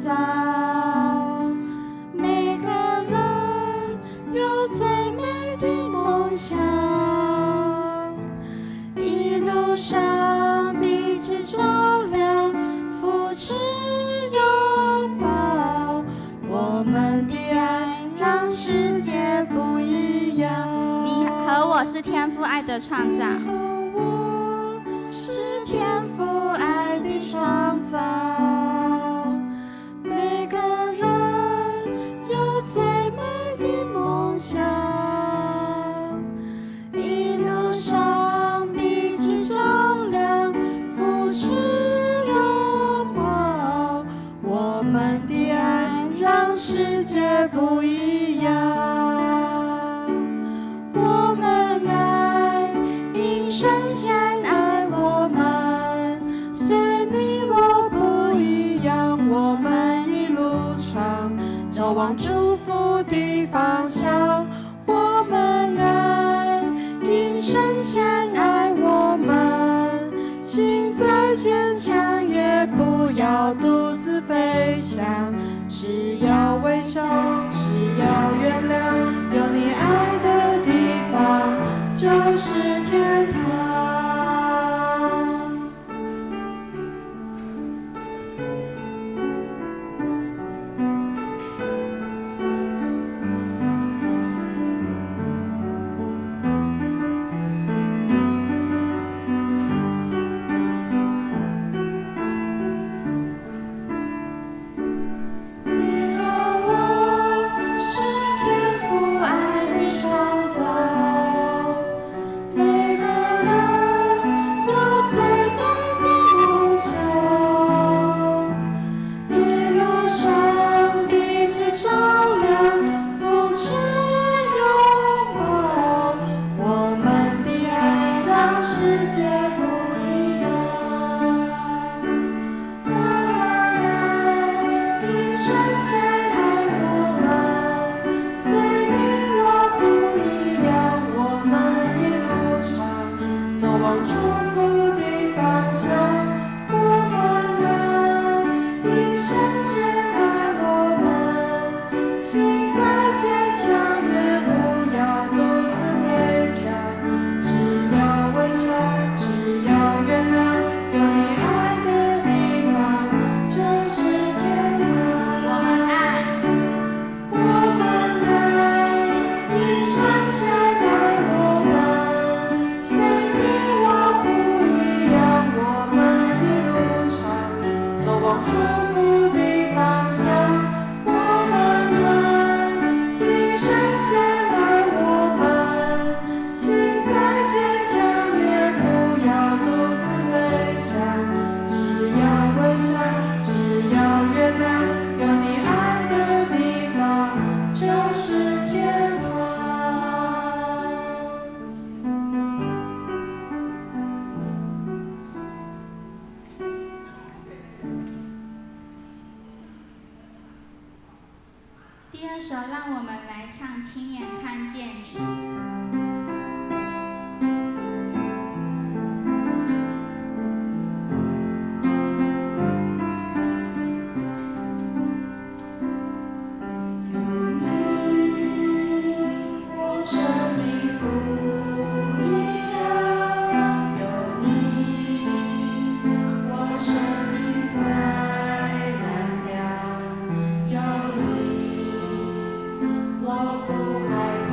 造。每个人有最美的梦想，一路上彼此照亮，扶持拥抱，我们的爱让世界不一样。你和我是天父爱的创造，你和我是天父爱的创造。每个人有最美的梦想，一路上彼此照亮，扶持拥抱，我们的爱让世界不一样。我们爱，因神先爱我们，虽你我不一样，我们一路上走往祝福的方向。我们爱，因神先爱我们，心再坚强也不要独自飞翔，只要微笑，只要原谅，有你爱的地方就是天堂。你和我是天父爱的创造，每个人有最美的梦想，一路上彼此照亮，扶持拥抱，我们的爱让世界不一样。我们爱，因神先爱我们，虽你我不一样，我们一路上走往祝福的方向。我们爱，因神先爱我们，心再坚强也不要独自飞翔，只要微笑，只要原谅，有你爱的地方就是天堂。我们爱，我们爱，因神先爱我们，虽你我不一样，我们一路上走往祝福的方向。我们爱，因神先爱我们，心再坚强也不要独自飞翔，只要微笑，只要原谅，有你爱的地方就是天堂。第二首让我们来唱亲眼看见你。有你，我生命不一样。有你，我生命在燃亮。有你，我不害怕。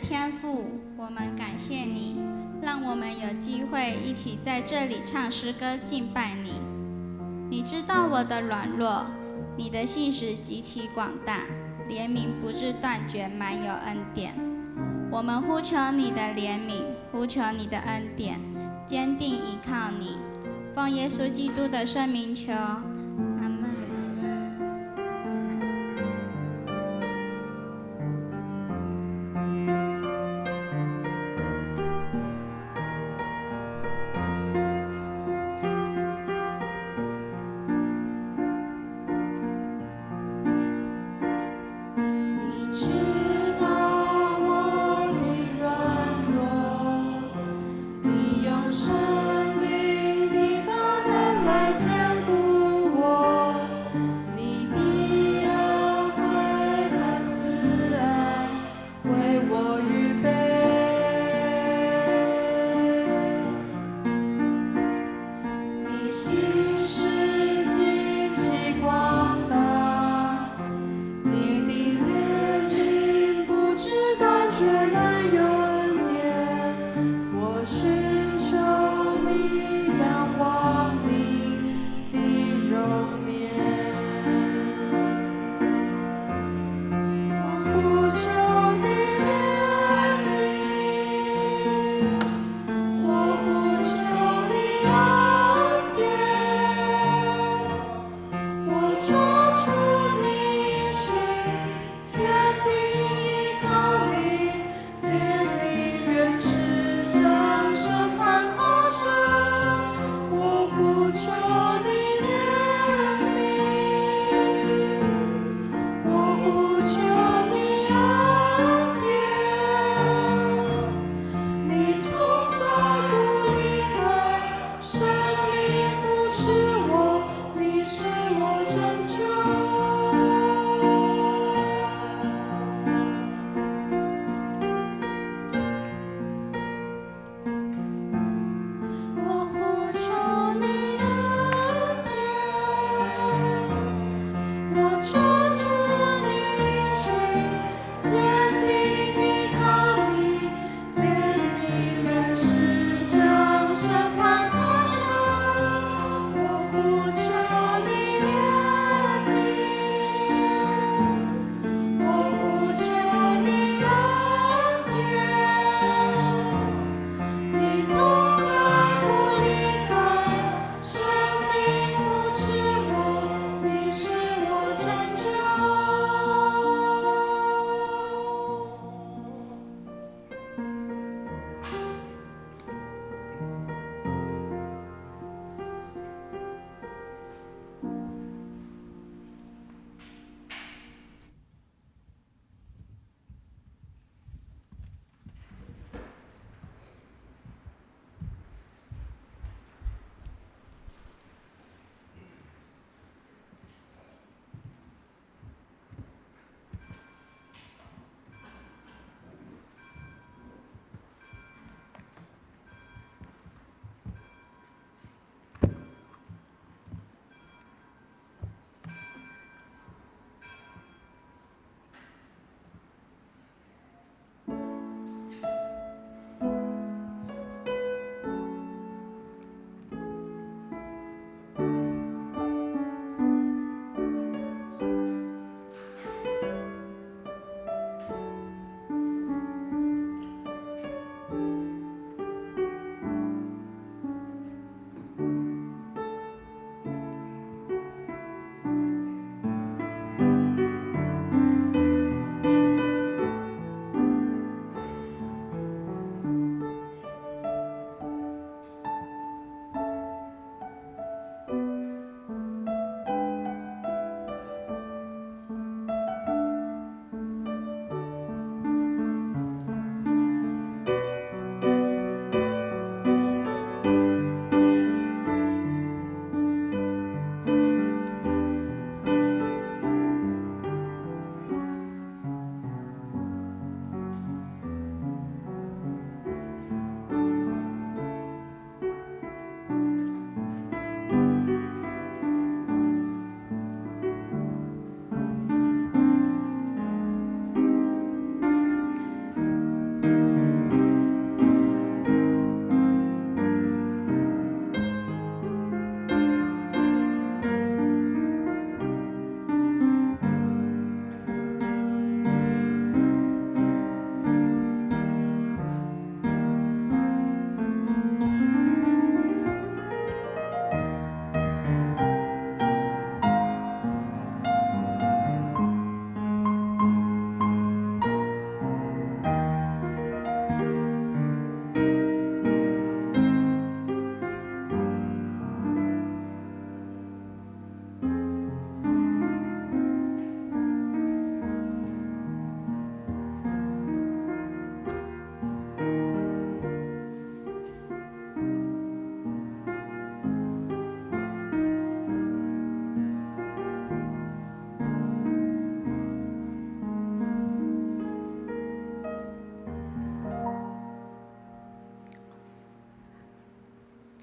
天父，我们感谢你，让我们有机会一起在这里唱诗歌敬拜你。你知道我的软弱，你的信实极其广大，怜悯不致断绝，满有恩典。我们呼求你的怜悯，呼求你的恩典，坚定依靠你。奉耶稣基督的圣名求，阿们。圣灵的大能来坚固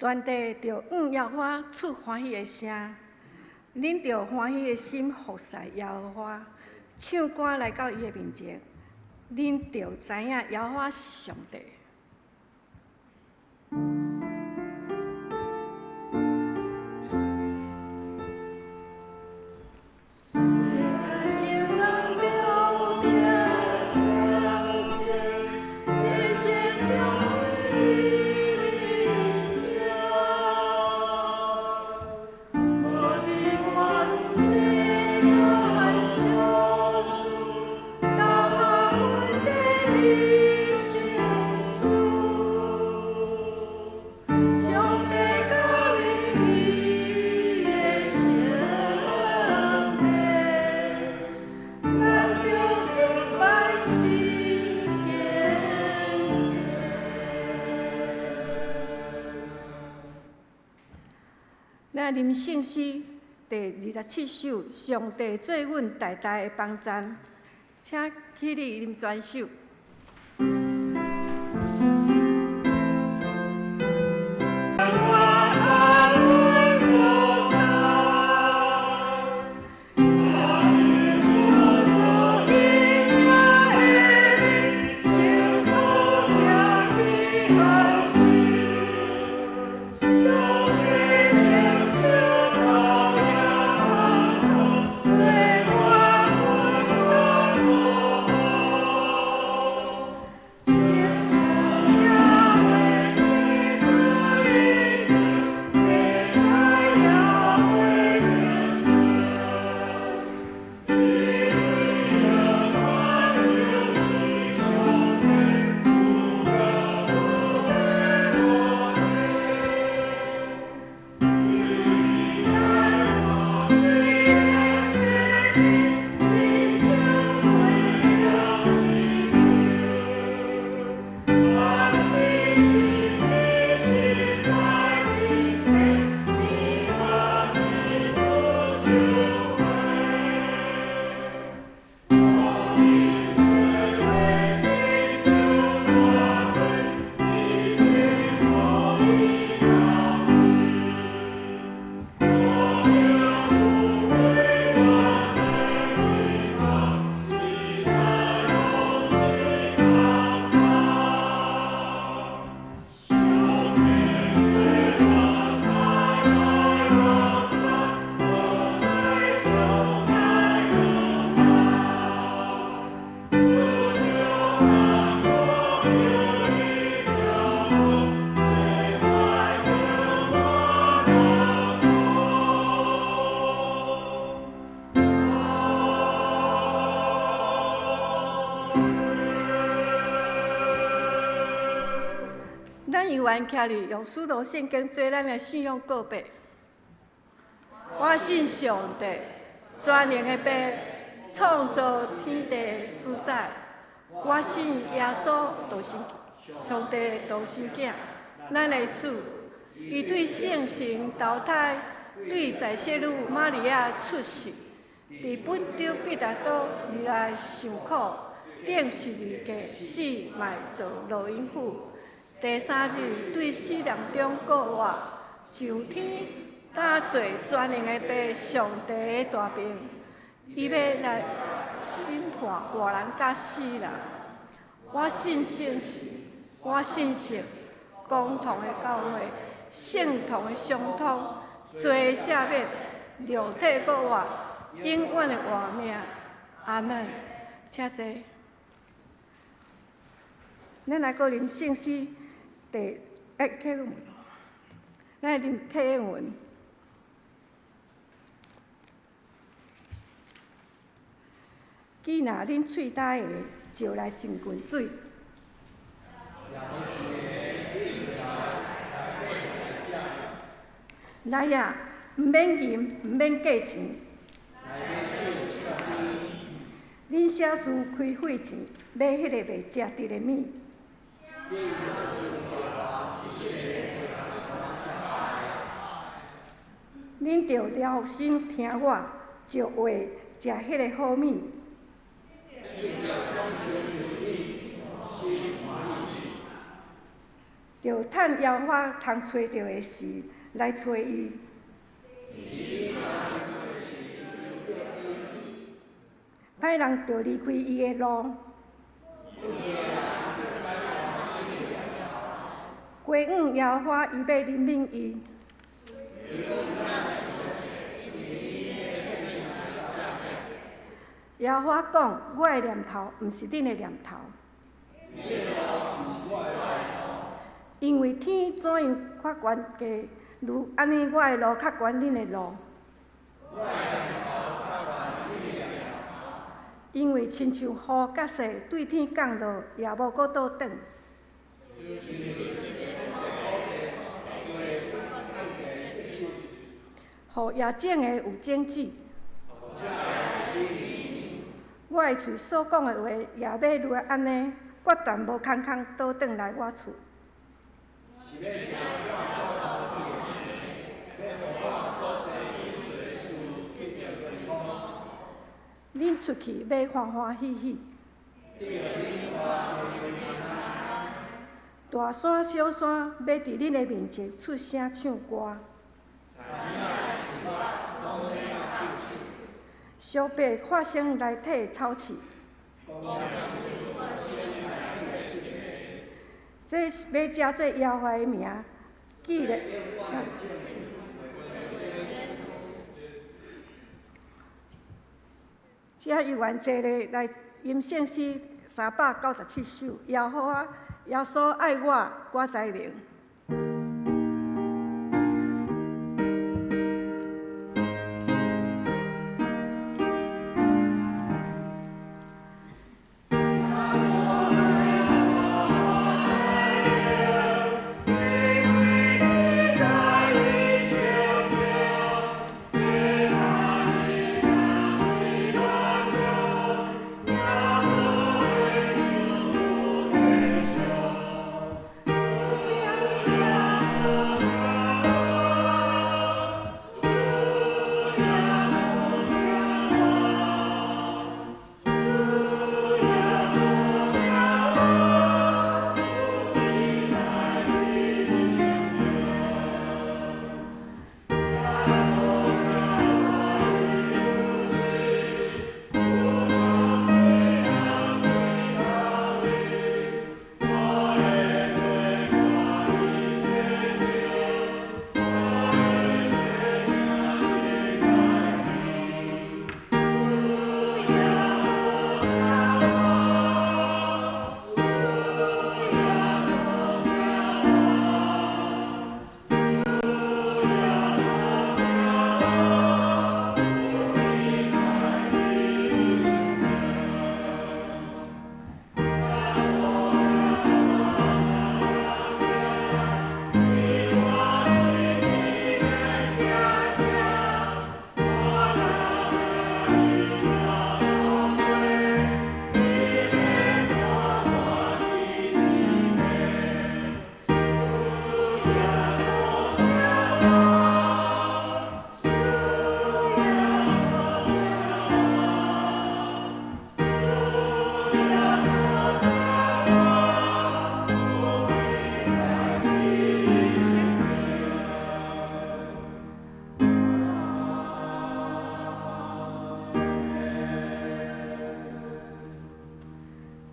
全地着耶和华出欢喜的声，恁着欢喜的心服侍耶和华，唱歌来到伊的面前，恁着知影耶和华是上帝。咱念圣诗第27首，上帝做阮代代的帮站，请起立念全首。咱犹原徛伫用使徒圣经做咱的信仰告白。我信上帝，全能的爸，创造天地的主宰。我信耶稣就是上帝独生囝，咱的主。伊对圣神投胎，对在世女玛利亚出世，伫本州彼拉多而来受苦，顶十字架死埋做罗因府。第3日对死人中告活，上天搭做全能的爸上帝的大病，伊要来审判活人甲死人。我信圣事，我信神，共同的教会，圣同的相通，罪赦免，肉体告活，永远的活命。阿门。请坐。咱来个念圣诗。启文，咱念启文。既然恁喙焦的，就来浸滚水。来呀，毋免银，毋免价钱。恁写书开费钱，买迄个袂食得的物。恁着留心听我，就会食迄个好物。就趁耶和华通找到的时来找伊。歹人就离开伊的路，过午耶和华伊要怜悯伊。耶和华讲：我的念头毋是恁的念头，因为天怎样较悬低，如安尼我的路较悬恁的路。因为亲像雨甲雪对天降落，也无搁倒转。互野种的有种子，我的喙所讲的话，也要如安尼，决断无空空倒转来我厝。恁出去要欢欢喜喜，大山小山要伫恁的面前出声唱歌，小白发声来替草饲，这要加做耶和华的名，记咧。这有完坐咧来吟圣诗397首，耶和华耶稣爱我，我知明。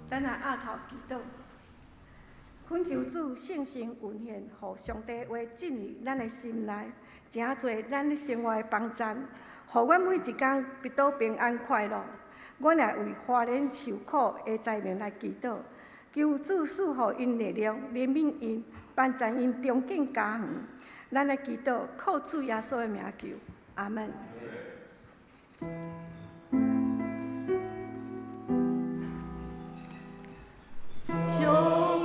咱来压头祈祷，恳求主圣神运现，互上帝话进入咱的心内，真侪咱生活的帮助，互阮每一工必倒平安快乐。阮也为华人受苦的灾民来祈祷，求主赐予因力量，怜悯因，帮助因重建家园。咱来祈祷，靠主耶稣的名求，阿门。小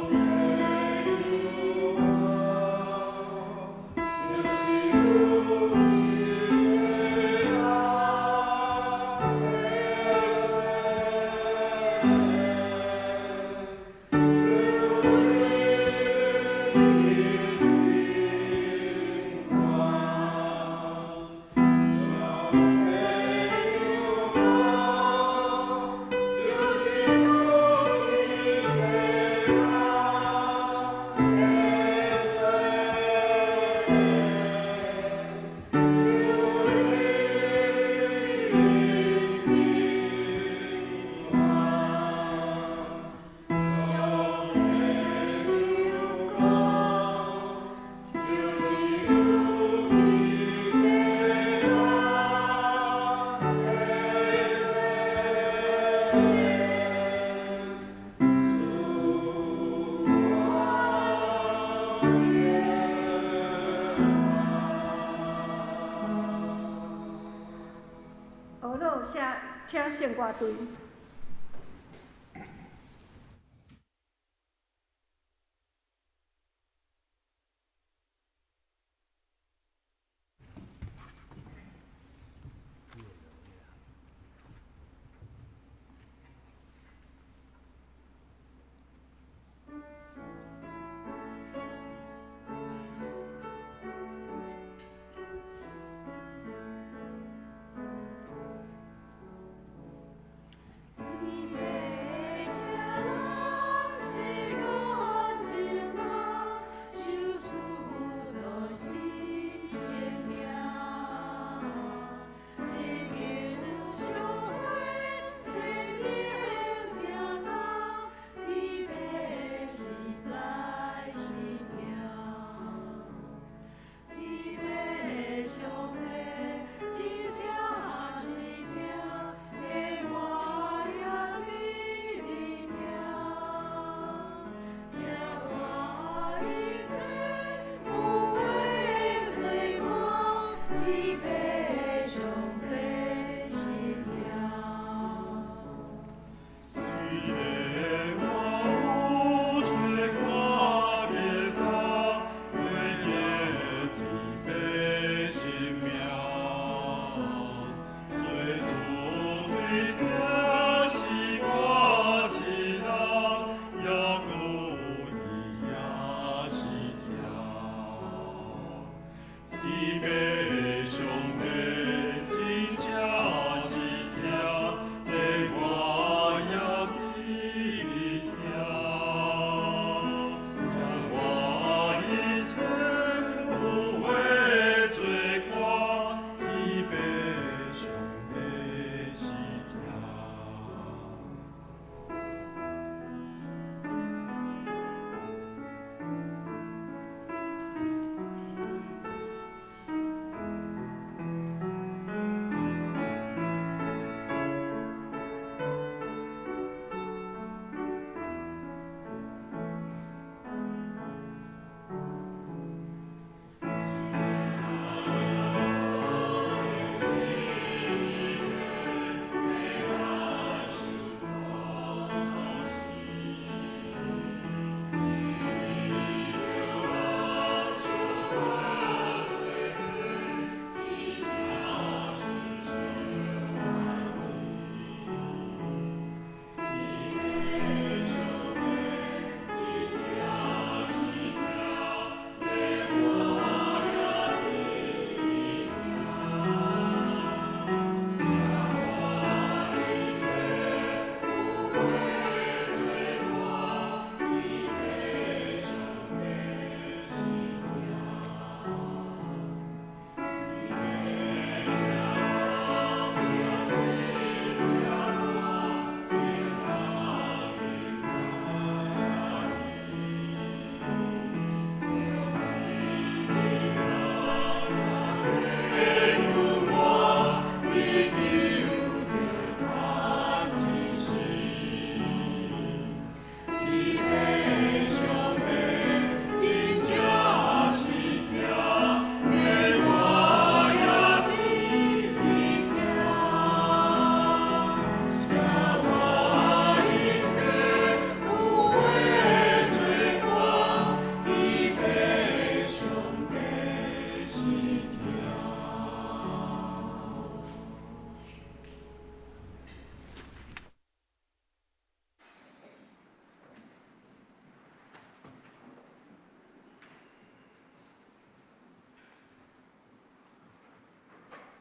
献我对。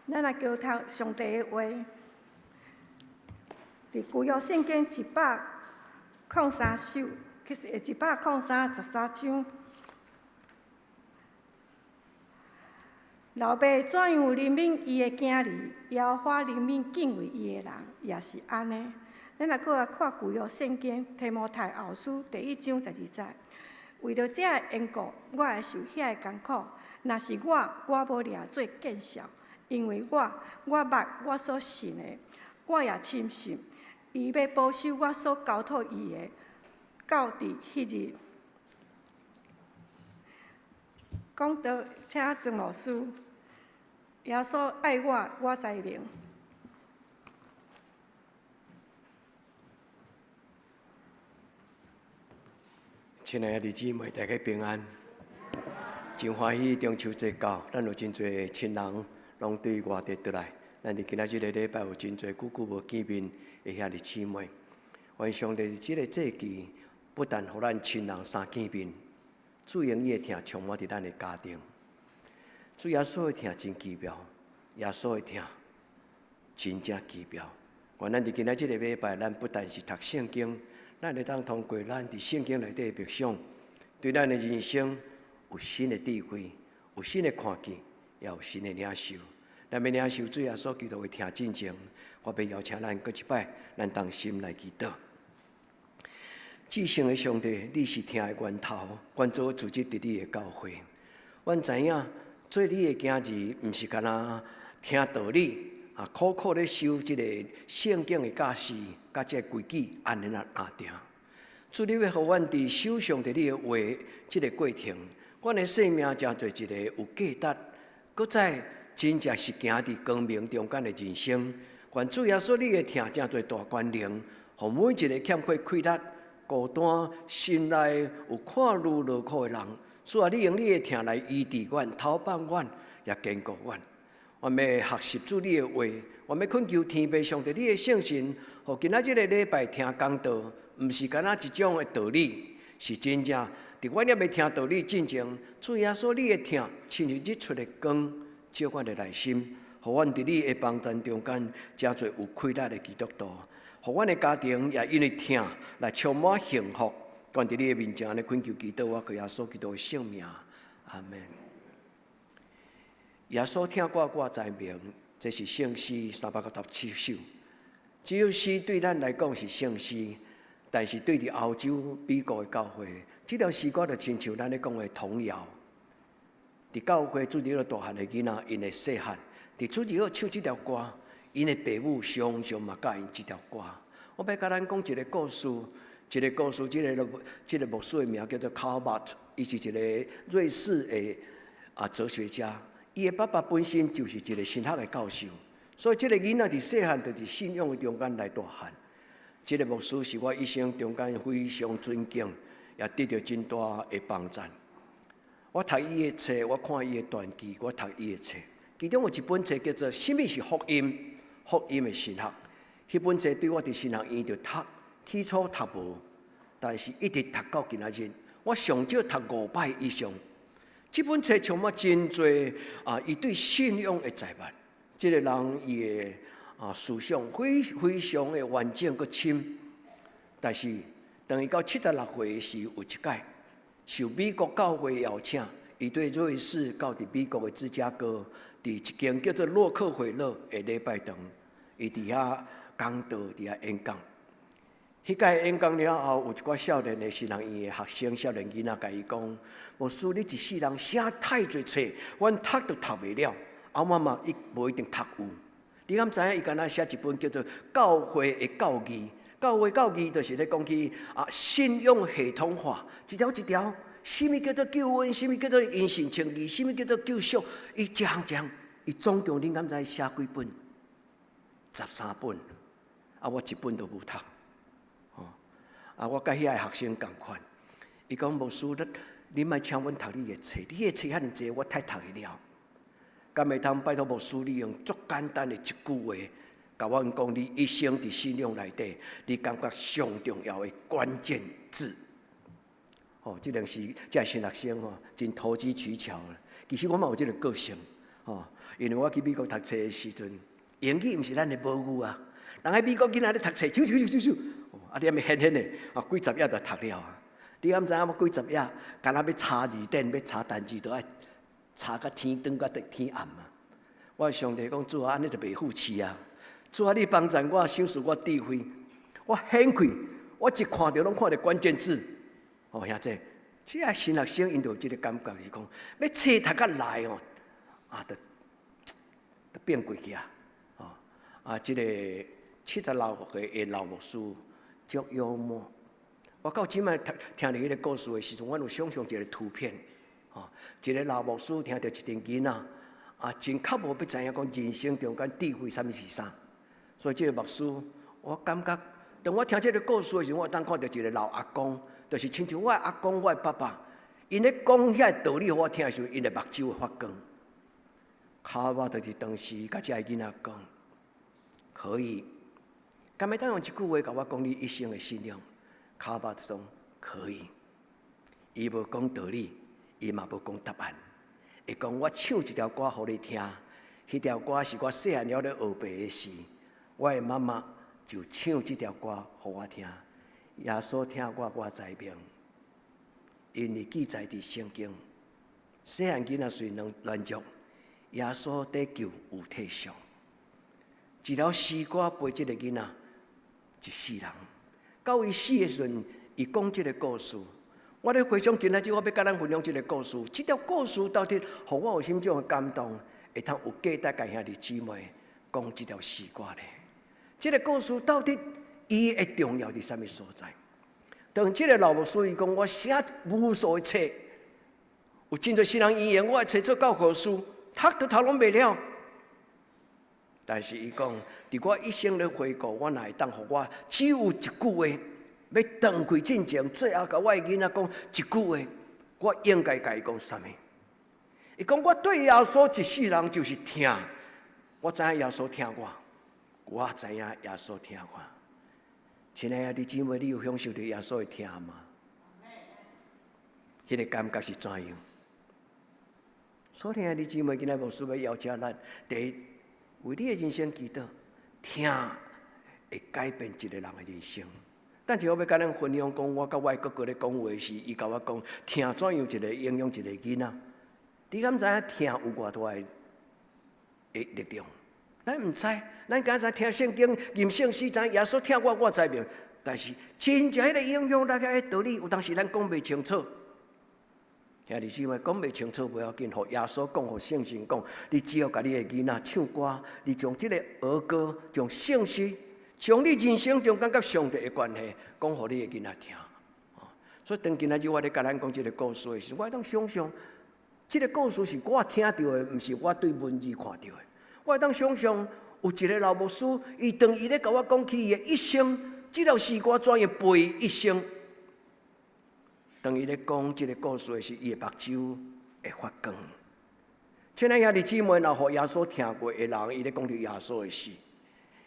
咱来交通上帝的话，伫旧约圣经103首，其实113章。老爸怎样怜悯伊的囝儿，耶和华怜悯敬畏伊的人，也是安尼。咱若搁来看旧约圣经，提摩太后书第1章12节，为着这个缘故，我会受遐个艰苦。若是我无掠做见笑，因为我捌我所信的，我也深信，伊要保守我所交托伊的，到伫迄日。讲到，请郑老师，耶稣爱我，我知明。亲爱的姊妹，大家平安。真欢喜中秋节到，咱有真侪亲人拢对外地倒来。咱伫今仔日个礼拜有真侪久久无见面的兄弟姊妹。愿上帝即个节期，不但互咱亲人相见面，主用伊的疼充满伫咱的家庭。主耶稣的疼真奇妙，耶稣的疼真正奇妙。愿咱伫今仔日个礼拜，咱不但是读圣经，咱会当通过咱伫圣经内底的默想，对咱的人生有新的智慧，有新的看见，也有新的领受。咱要领受主耶稣基督的疼进前，我要邀请咱搁一摆，咱当心来祈祷。至圣的上帝，你是疼的源头，愿做组织伫你的教会。阮知影，做你的囝儿，毋是干那听道理，苦苦咧修即个圣经的教示，甲即个规矩，安尼啊定。主，你要互阮伫手上伫你的话，即个过程，阮的生命真做一个有价值，搁再真正是行伫光明中间的人生。愿主耶稣你的疼真做大权能，互每一个欠缺气力、孤单、心内有看路落苦的人，主啊，你用你的疼来医治阮、头放阮，也坚固阮。我们要学习主你的话，我们恳求天父上帝你的圣神，互今仔日个礼拜听讲道，毋是干那一种的道理，是真正伫阮也要听道理进前，主耶稣你的疼，亲像日出的光，照阮的内心，互阮伫你的帮助中间，真做有气力的基督徒，互阮的家庭也因为疼来充满幸福。愿伫你的面前安尼恳求祈祷，我靠耶稣基督的圣名，阿门。耶稣听我知明，这是圣诗397首。这首诗对咱来讲是圣诗，但是对伫欧洲、美国的教会，这条诗歌就亲像咱咧讲的童谣。伫教会主日大汉的囡仔，因的细汉，伫主日唱这条歌，因的父母常常嘛教因这条歌。我要甲咱讲一个故事，这个牧师的名叫做 Karl Barth， 伊是一个瑞士的哲学家。伊的爸爸本身就是一个神学的教授，所以这个囡仔伫细汉就是信仰的中间来大汉。这个牧师是我一生中间非常尊敬，也得到真大的帮助。我读伊的册，我看伊的传记，我读伊的册，其中有一本册叫做《什么是福音》，福音的神学。迄本册对我伫神学院就读，起初读无，但是一直读到今仔日，我上少读5摆以上。这本册充满真侪伊对信仰的栽培。这个人伊的思想非常的完整佮深，但是当伊到76岁时有一届受美国教会邀请，伊对瑞士到伫美国的芝加哥，伫一间叫做洛克菲勒的礼拜堂，伊伫遐讲道，伫遐演讲。迄届演讲了后，有一寡少年的神学院的学生、少年囡仔甲伊讲：“牧师，你一世人写太侪册，阮读都读袂了，后妈妈伊无一定读有。你敢知影？伊敢若写一本叫做《教会的教义》，教会教义就是咧讲起信仰系统化，一条一条，什么叫做救恩，什么叫做因信称义，什么叫做救赎，伊一项一项，伊总共你敢知写几本？13本，我一本都无读。我甲遐个学生共款，伊讲牧师，你莫请阮读你的册，你的册遐尼济，我太读会了。敢会通拜托牧师，你用足简单的一句话，甲阮讲你一生伫信仰内底，你感觉上重要的关键字。这个是这新学生真投机取巧了。其实我嘛有这个个性，因为我去美国读册的时阵，英语毋是咱的母语啊。人喺美国囡仔咧读册，咻。你还没狠狠的几十页就读了啊！你敢知影我几十页，干那要查字典、要查单字，都爱查到天光到天暗啊！我上帝讲主啊，安尼就袂负气啊！主啊，你帮助我，赏赐我智慧，我很快，我一看到拢看到关键字。兄弟，这些新学生因就有这个感觉是讲，要册读较来就变过去啊！这个76岁的老牧师。足幽默。我到即摆听你迄个故事的时阵，我有想象一个图片，一个老牧师听到一群囡仔，真较无要知影讲人生中间智慧啥物是啥。所以这个牧师，我感觉，当我听这个故事的时候，我当看到一个老阿公，伫就是亲像我的阿公、我的爸爸，因咧讲遐道理互我听的时候，因的目睭会发光。卡巴就是当时甲遮个囡仔讲，可以，敢要当用一句话甲我讲你一生的信仰？卡巴就讲可以。伊无讲道理，伊嘛无讲答案，会讲我唱一条歌互你听。迄条歌是我细汉了咧学白的时，我的妈妈就唱这条歌互我听。耶稣听我知命，因为记载伫圣经。细汉囡仔虽能乱足，耶稣得救有退上。一条诗歌陪这个囡仔一世人，到伊死的时阵，伊讲这个故事。我咧回想今仔日，我要甲咱分享这个故事。这条故事到底互我有心种的感动，会通有价值甲兄弟姊妹讲这条诗歌咧。这个故事到底伊会重要伫什么所在？当这个老牧师伊讲，我写无数的册，有真侪世人预言我的册做教科书，读都读拢袂了。但是伊讲，伫我一生咧回顾，我哪会当互我只有一句话。要断开进前，最后甲我的囡仔讲一句话，我应该甲伊讲啥物？伊讲我对耶稣一世人就是听，我知影耶稣听我知影耶稣听我。亲爱的姊妹，你有享受到耶稣的听吗？迄个感觉是怎样？所以，亲爱的姊妹，今仔牧师要邀请咱，第一，为你的人生祈祷，听会改变一个人的人生。但是我要甲咱分享讲，我甲我哥哥咧讲话时，伊甲我讲，听怎样一个影响一个囡仔？你敢知影听有偌大的力量？咱毋知，咱敢知听圣经、念圣诗，知耶稣听我知命。但是真正迄个影响，大家迄道理，有当时咱讲袂清楚。兄弟姊妹，讲袂清楚不要紧，互耶稣讲，互圣经讲，你只要甲你的囡仔唱歌，你将这个儿歌，将圣诗。将你人生中感觉上帝的关系，讲互你的囡仔听。所以当今仔日我咧甲咱讲这个故事的时候，我当想象，这个故事是我听到的，毋是我对文字看到的。我当想象有一个老牧师，伊当伊咧甲我讲起伊的一生，这条诗歌怎样背一生。当伊咧讲这个故事的时候，伊的目睭会发光。亲爱兄弟姊妹，若互耶稣听过的人，伊咧讲到耶稣的事。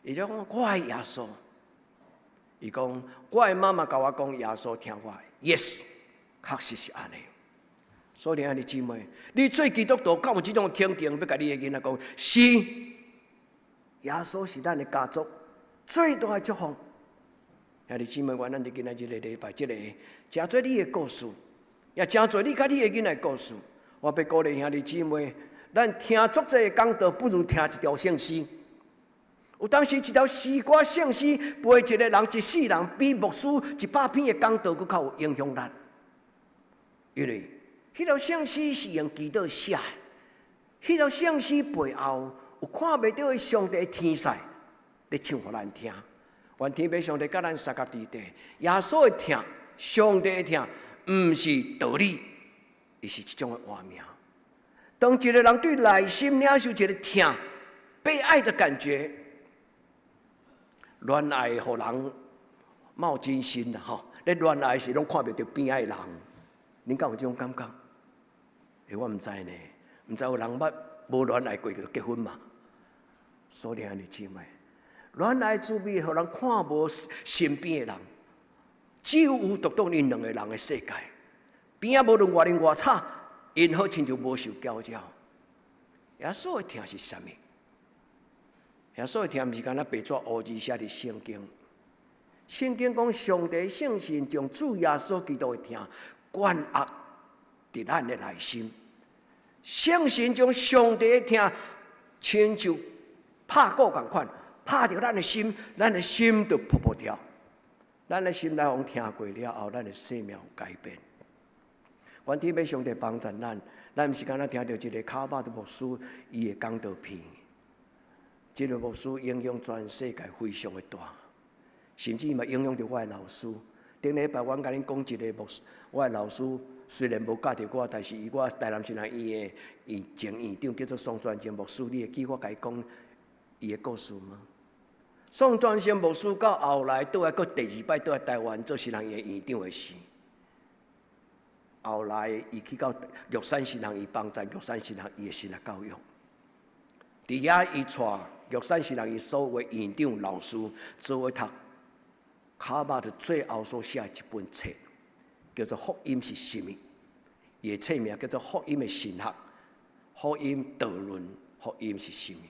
伊就讲我爱耶稣，伊讲我的妈妈甲我讲耶稣听我 ，yes， 确实是安尼。所以兄弟姊妹，你做基督徒，敢有这种肯定？要甲你的囡仔讲，是耶稣是咱的家族最大的祝福。兄弟姊妹，咱伫今仔日的礼拜，这个真做你的故事，也真做你甲你的囡仔的故事。我要鼓励兄弟姊妹，咱听足济的讲道，不如听一条圣诗。有当时一条诗歌圣诗陪一个人一世人，比牧师100篇的讲道更较有影响力。因为迄条圣诗是用祈祷写的，迄条圣诗背后有看袂到的上帝的天使咧唱互咱听。愿天父上帝甲咱三角地地，耶稣的听，上帝的听，毋是道理，而是一种的画面。当一个人对内心领受一个听、被爱的感觉。恋爱互人冒真心啦，吼！咧恋爱时拢看袂到边仔的人，恁敢有这种感觉？我毋知呢，毋知有人捌无恋爱过就结婚嘛？所以兄弟姊妹，恋爱滋味互人看无身边的人，只有独独因两个人的世界，边仔无论外人外吵，因好亲像无受教教。耶稣的听是啥物？耶稣的听毋是干那白纸黑字写伫圣经。圣经讲上帝圣神将主耶稣基督的听关压伫咱的内心。圣神将上帝的听，亲像拍鼓共款，拍着咱的心，咱的心就噗噗跳。咱的心内互听过了后，咱的生命有改变。愿天父上帝帮助咱，咱毋是干那听到一个卡巴的牧师伊的讲道片。这个牧师影响全世界非常的大，甚至嘛影响到我的老师。顶礼拜我甲恁讲一个牧师，我的老师虽然无教着我，但是我台南新南医的前院长叫做宋传成牧师，你会记我甲伊讲伊的故事吗？宋传成牧师到后来倒来，搁第2摆倒来台湾做新南医的院长的时，后来伊去到玉山神人，伊帮助玉山神人伊的神学教育。伫遐伊带玉山神人伊所有院长老师做伙读卡巴的最后所写一本册，叫做《福音是什么》。伊的册名叫做《福音的神学》，福音导论，福音是什么？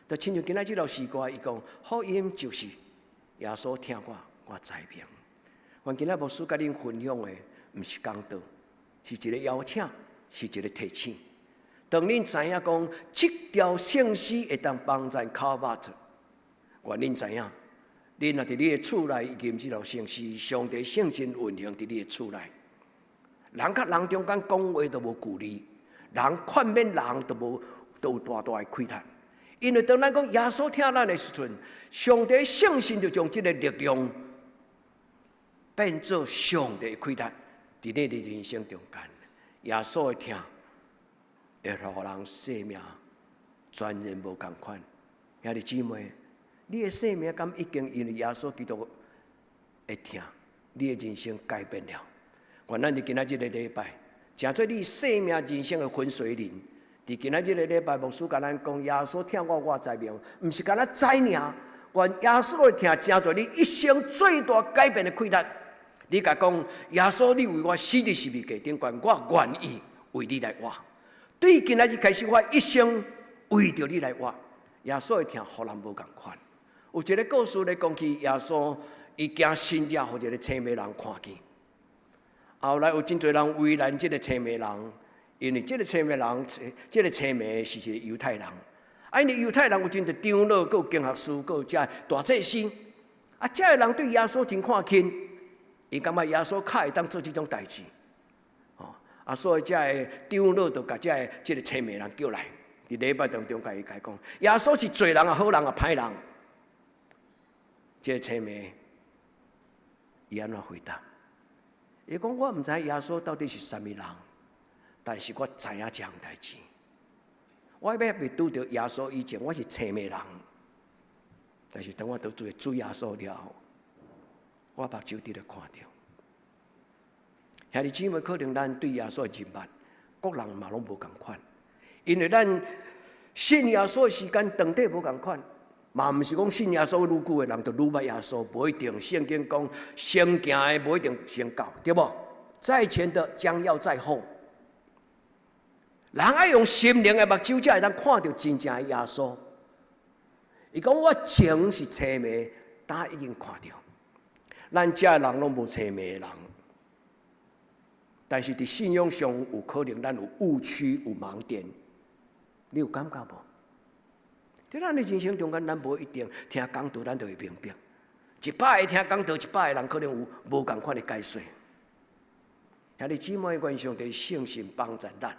就亲像今仔日老诗歌，伊讲福音就是耶稣听我知明。我今仔牧师甲恁分享的，毋是讲道，是一个邀请，是一个提醒。当恁知影讲，这条圣诗会当帮助卡巴特，愿恁知影，恁若伫你的厝内念这条圣诗，上帝圣神运行伫你的厝内。人甲人中间讲话都无距离，人劝勉人都有大大的亏欠。因为当咱讲耶稣听咱的时阵，上帝圣神就将这个力量变做上帝的亏欠，伫你的人生中间，耶稣的听会互人生命全然无共款。兄弟姊妹，你的生命敢已经因为耶稣基督的听，你的人生改变了。愿咱伫今仔日的礼拜，成做你生命人生的分水岭。伫今仔日的礼拜，牧师甲咱讲，耶稣听我知明，毋是敢若知尔。愿耶稣的听，成做你一生最大改变的快乐。你甲讲，耶稣，你为我死伫十字架顶悬，我愿意为你来活。对今仔日开始，我一生为着你来活。耶稣的听，互人无共款。有一个故事咧讲起耶稣，伊惊新者，互一个青眉人看见。后来有真侪人为难这个青眉人，因为这个青眉人，这个青眉是一个犹太人。因为犹太人有真侪长老、佮经学师、佮遮大祭司，遮个人对耶稣真看轻，伊感觉耶稣较会当做这种代志，所以遮个长老就甲这个青眉人叫来，伫礼拜当中甲伊讲，耶稣是罪人啊，好人啊，歹人。这个青眉伊安怎回答？伊讲：我毋知耶稣到底是啥物人，但是我知影这项代志。我要未拄着耶稣以前，我是青眉人。但是当我得罪主耶稣了后，我目睭伫咧看到。兄弟姊妹，可能咱对耶稣的认捌，各人嘛拢无共款，因为咱信耶稣的时间长短无共款。嘛，毋是讲信耶稣愈久的人就愈捌耶稣，无一定。圣经讲，先行的无一定先到，对无？在前的将要在后。人爱用心灵的目睭，才会当看到真正的耶稣。伊讲我前是青眉，但已经看到。咱遮的人拢无青眉的人，但是伫信仰上有可能咱有误区、有盲点，你有感觉无？在咱的人生中间，咱无一定听讲道，咱就会明白。100个听讲道，100个人可能有无共款的解说。兄弟姊妹，愿上帝圣神帮助咱，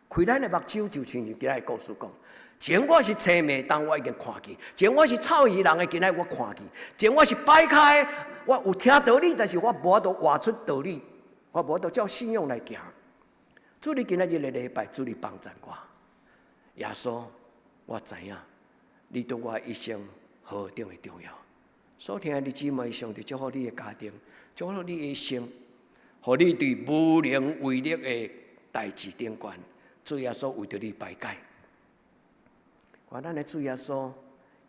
开咱的目睭，就像今仔的故事讲：前我是青眉，但我已经看见；前我是臭耳人的，今仔我看见；前我是摆开，我有听道理，但是我无法度活出道理，我无法度照信仰来行。主你今仔日的礼拜，主你帮助我，耶稣，我知影。你对我一生何等的重要！所听的姊妹，上帝祝福你的家庭，祝福你的一生，互你对无能为力的代志顶悬，主耶稣为着你排解。愿咱的主耶稣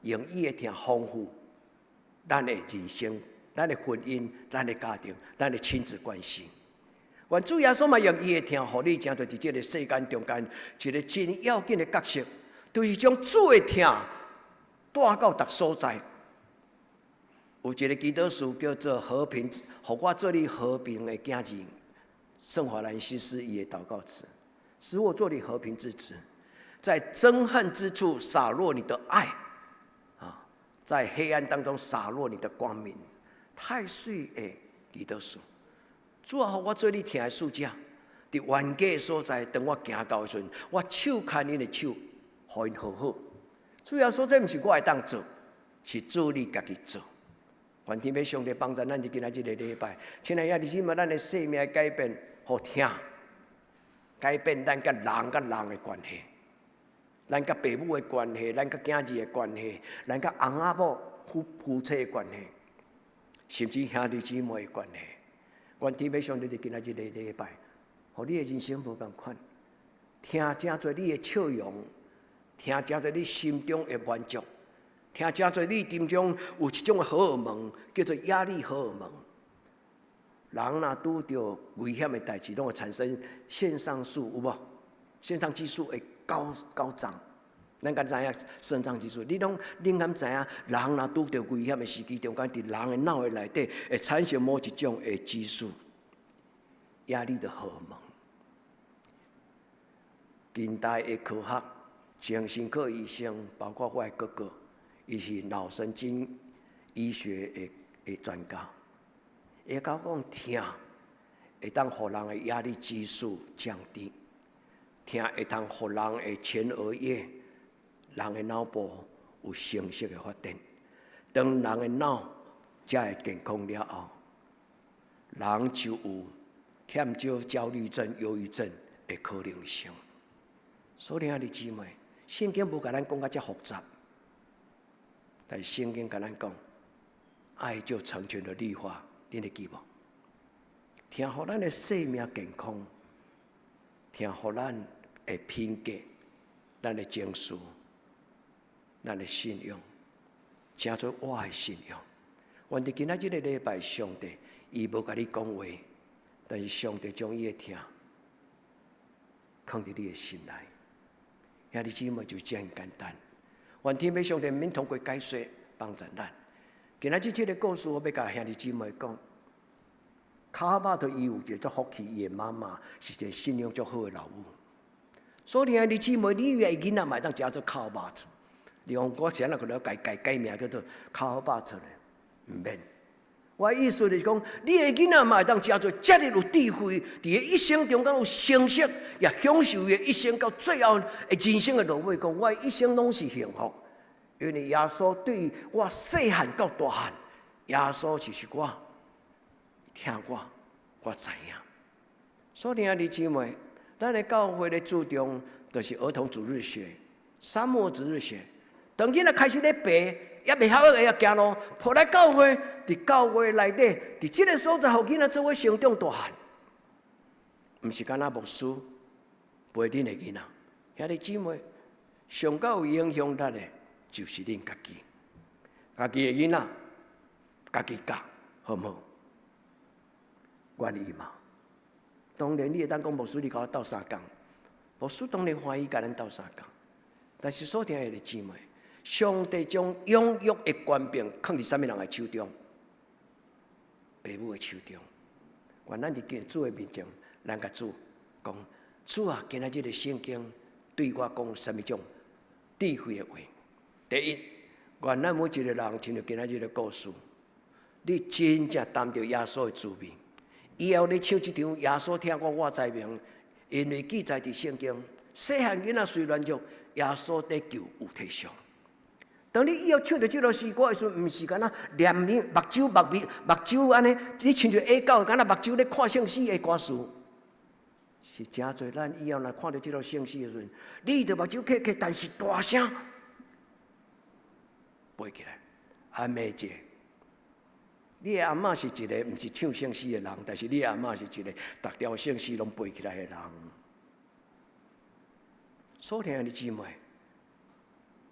用伊的听丰富咱的人生、咱的婚姻、咱的家庭、咱的亲子关系。愿主耶稣嘛用伊的听，互你成就伫这个世间中间一个真要紧的角色，就是将主的听带到逐所在。有一个祈祷书叫做和平，互我做你和平的囝儿。圣华兰西斯伊的祷告词，使我做你和平之子，在憎恨之处洒落你的爱，在黑暗当中洒落你的光明。太水的祈祷书，主啊，互我做你听的使者，伫冤家所在，当我行到的时阵，我手牵你的手，互因和好。主要说，这毋是我会当做，是主你家己做。愿天父上帝帮助咱，今仔日的礼拜，亲爱兄弟姊妹，咱的生命改变，互听，改变咱甲人的关系，咱甲父母的关系，咱甲囝儿的关系，咱甲翁仔某夫妻的关系，甚至兄弟姊妹的关系。愿天父上帝今仔日的礼拜，互你的人生无共款。听真侪你的笑容，听真侪你心中的满足，听真侪你心中有一种荷尔蒙，叫做压力荷尔蒙。人若拄到危险的代志，拢会产生肾上素，有无？肾上激素会高涨。咱敢知影肾上激素？你敢知影？人若拄到危险的时期，中间伫人的脑的内底会产生某一种的激素，压力的荷尔蒙。近代的科学，精神科医生，包括我的哥哥，伊是脑神经医学的专家。伊甲我讲，听会当互人的压力激素降低，听会当互人的前额叶、人的脑部有成熟的发展。当人的脑才会健康了后，人就有欠少焦虑症、忧郁症的可能性。所以，兄弟姊妹，圣经无甲咱讲甲遮复杂，但是圣经甲咱讲，爱就成全了律法。你会记无？听互咱的生命健康，听互咱的品格、咱的情绪、咱的信仰，成做我的信仰。原伫今仔日的礼拜，上帝伊无甲你讲话，但是上帝将伊的听放伫你的心内。兄弟姊妹就这样简单。愿天父上帝免通过解说帮助咱。今仔日这个故事，我要甲兄弟姊妹讲，卡巴特伊有一个足福气，伊的妈妈是一个信仰足好的老母。所以兄弟姊妹，你以为囡仔嘛会当食做卡巴特？你讲我现在可能改名叫做卡巴特咧，唔免。我的意思就是讲，你的囡仔嘛会当食做遮尔有智慧，伫个一生中间有成熟，也享受伊一生到最后的人生的落尾，讲我的一生拢是幸福。因为耶稣对我细汉到大汉，耶稣就是我听我知影。所以兄弟姊妹，咱的教会咧注重就是儿童主日学、沙漠主日学。当囡仔开始咧爬，也未晓会行路，跑来教会，伫教会内底，伫即个所在，互囡仔做伙成长大汉。毋是干那牧师陪恁的囡仔，兄弟姊妹，上较有影响力的。就是恁家己，家己的囡仔，家己教，好唔好？愿意嘛？当然，你会当讲牧师，你甲我斗相共，牧师当然欢喜甲咱斗相共。但是所听的姊妹，上帝将养育的权柄放伫啥物人的手中？父母的手中。愿咱伫主的面前，咱甲主讲：主啊，今仔日的圣经对我讲啥物种智慧的话？第一，愿咱每一个人亲像今仔日的故事，你真正担着耶稣的滋味。以后你唱这场耶稣听我知名，因为记载伫圣经，细汉囡仔虽软弱，耶稣得救有体上。当你以后唱着这首诗歌的时候，毋是干那念你目睭安尼，你亲像下狗干那目睭咧看圣诗的歌词，是真侪咱以后若看到这首圣诗的时阵，你着目睭开，但是大声。背起来，安美姐，你的阿嬷是一个毋是唱圣诗的人，但是你的阿嬷是一个逐条圣诗拢背起来的人。所以你姊妹，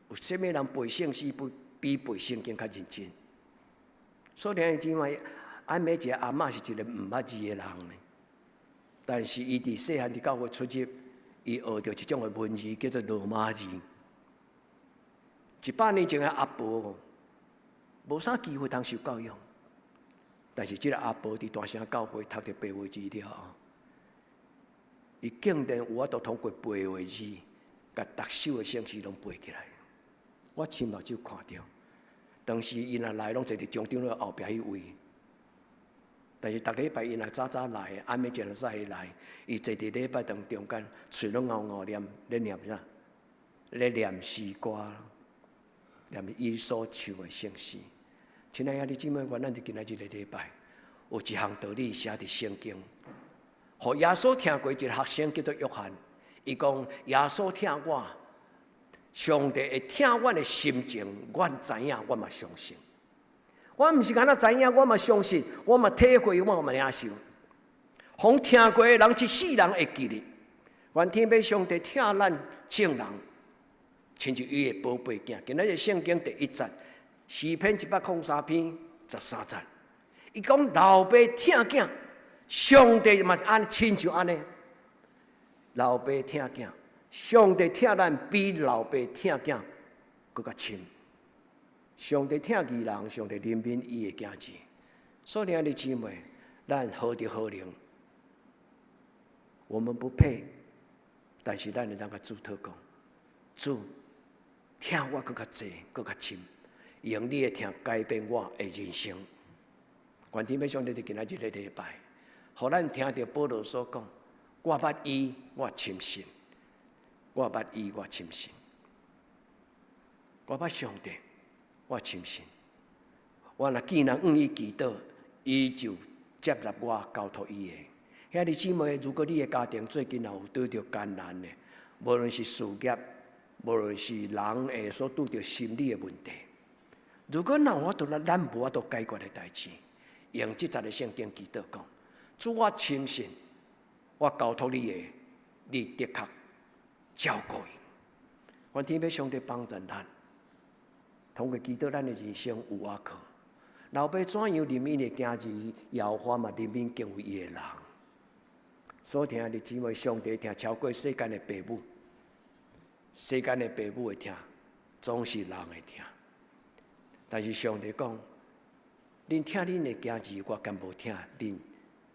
有啥物人背圣诗比背圣经较认真？所以你姊妹，安美姐阿嬷是一个毋捌字的人呢，但是伊伫细汉伫教会出入，伊学着一种的文字，叫做罗马字。100年前的阿婆，无啥机会通受教育，但是这个阿婆伫大城教会读着白话字了，伊竟然有法度通过白话字，甲逐首的圣诗拢背起来。我亲目睭看到，当时伊若来，拢坐伫中长老后壁迄位。但是逐礼拜伊若早来，暗暝前早来，伊坐伫礼拜堂中间，嘴拢咬念，咧念啥？咧念诗歌。念伊所唱的圣诗，亲爱兄弟姊妹，咱伫今仔日的礼拜，有一项道理写伫圣经，互耶稣听过一个学生叫做约翰，伊讲耶稣听我，上帝会听我的心情，我知影，我嘛相信。我毋是干那知影，我嘛相信，我嘛体会，我嘛领受。逢听过的人一世人会记得。愿天父上帝疼咱众人，亲像伊的宝贝囝。今仔日圣经第1节，诗篇103篇13节，伊讲老爸疼囝，上帝嘛是安亲像安尼。老爸疼囝，上帝疼咱比老爸疼囝更较亲。上帝疼义人，上帝怜悯伊的囝子。所以，兄弟姊妹，咱何德何能？我们不配，但是咱会当甲主祷讲：主，疼我更较济，更较亲，用你的疼改变我的人生。愿天父上帝伫今仔日的礼拜，互咱听到保罗所讲：我捌伊，我深信；我捌伊，我深信；我捌上帝，我深信。我若既然愿意祈祷，伊就接纳我，交托伊的。兄弟姊妹，如果你的家庭最近也有遇到艰难的，无论是事业，无论是人的所拄到心理的问题，如果那我咱无法度解决的代志，用这节的圣经祈祷讲：主，我深信，我交托你的，你的确照顾伊。愿天父上帝帮助咱，通过祈祷，咱的人生有瓦靠。老爸怎样怜悯的囝子，摇花嘛怜悯敬畏伊的人。所听的姊妹，上帝听超过世间的父母，世间的父母会听，总是人会听。但是上帝讲，恁听恁的囝子，我敢无听恁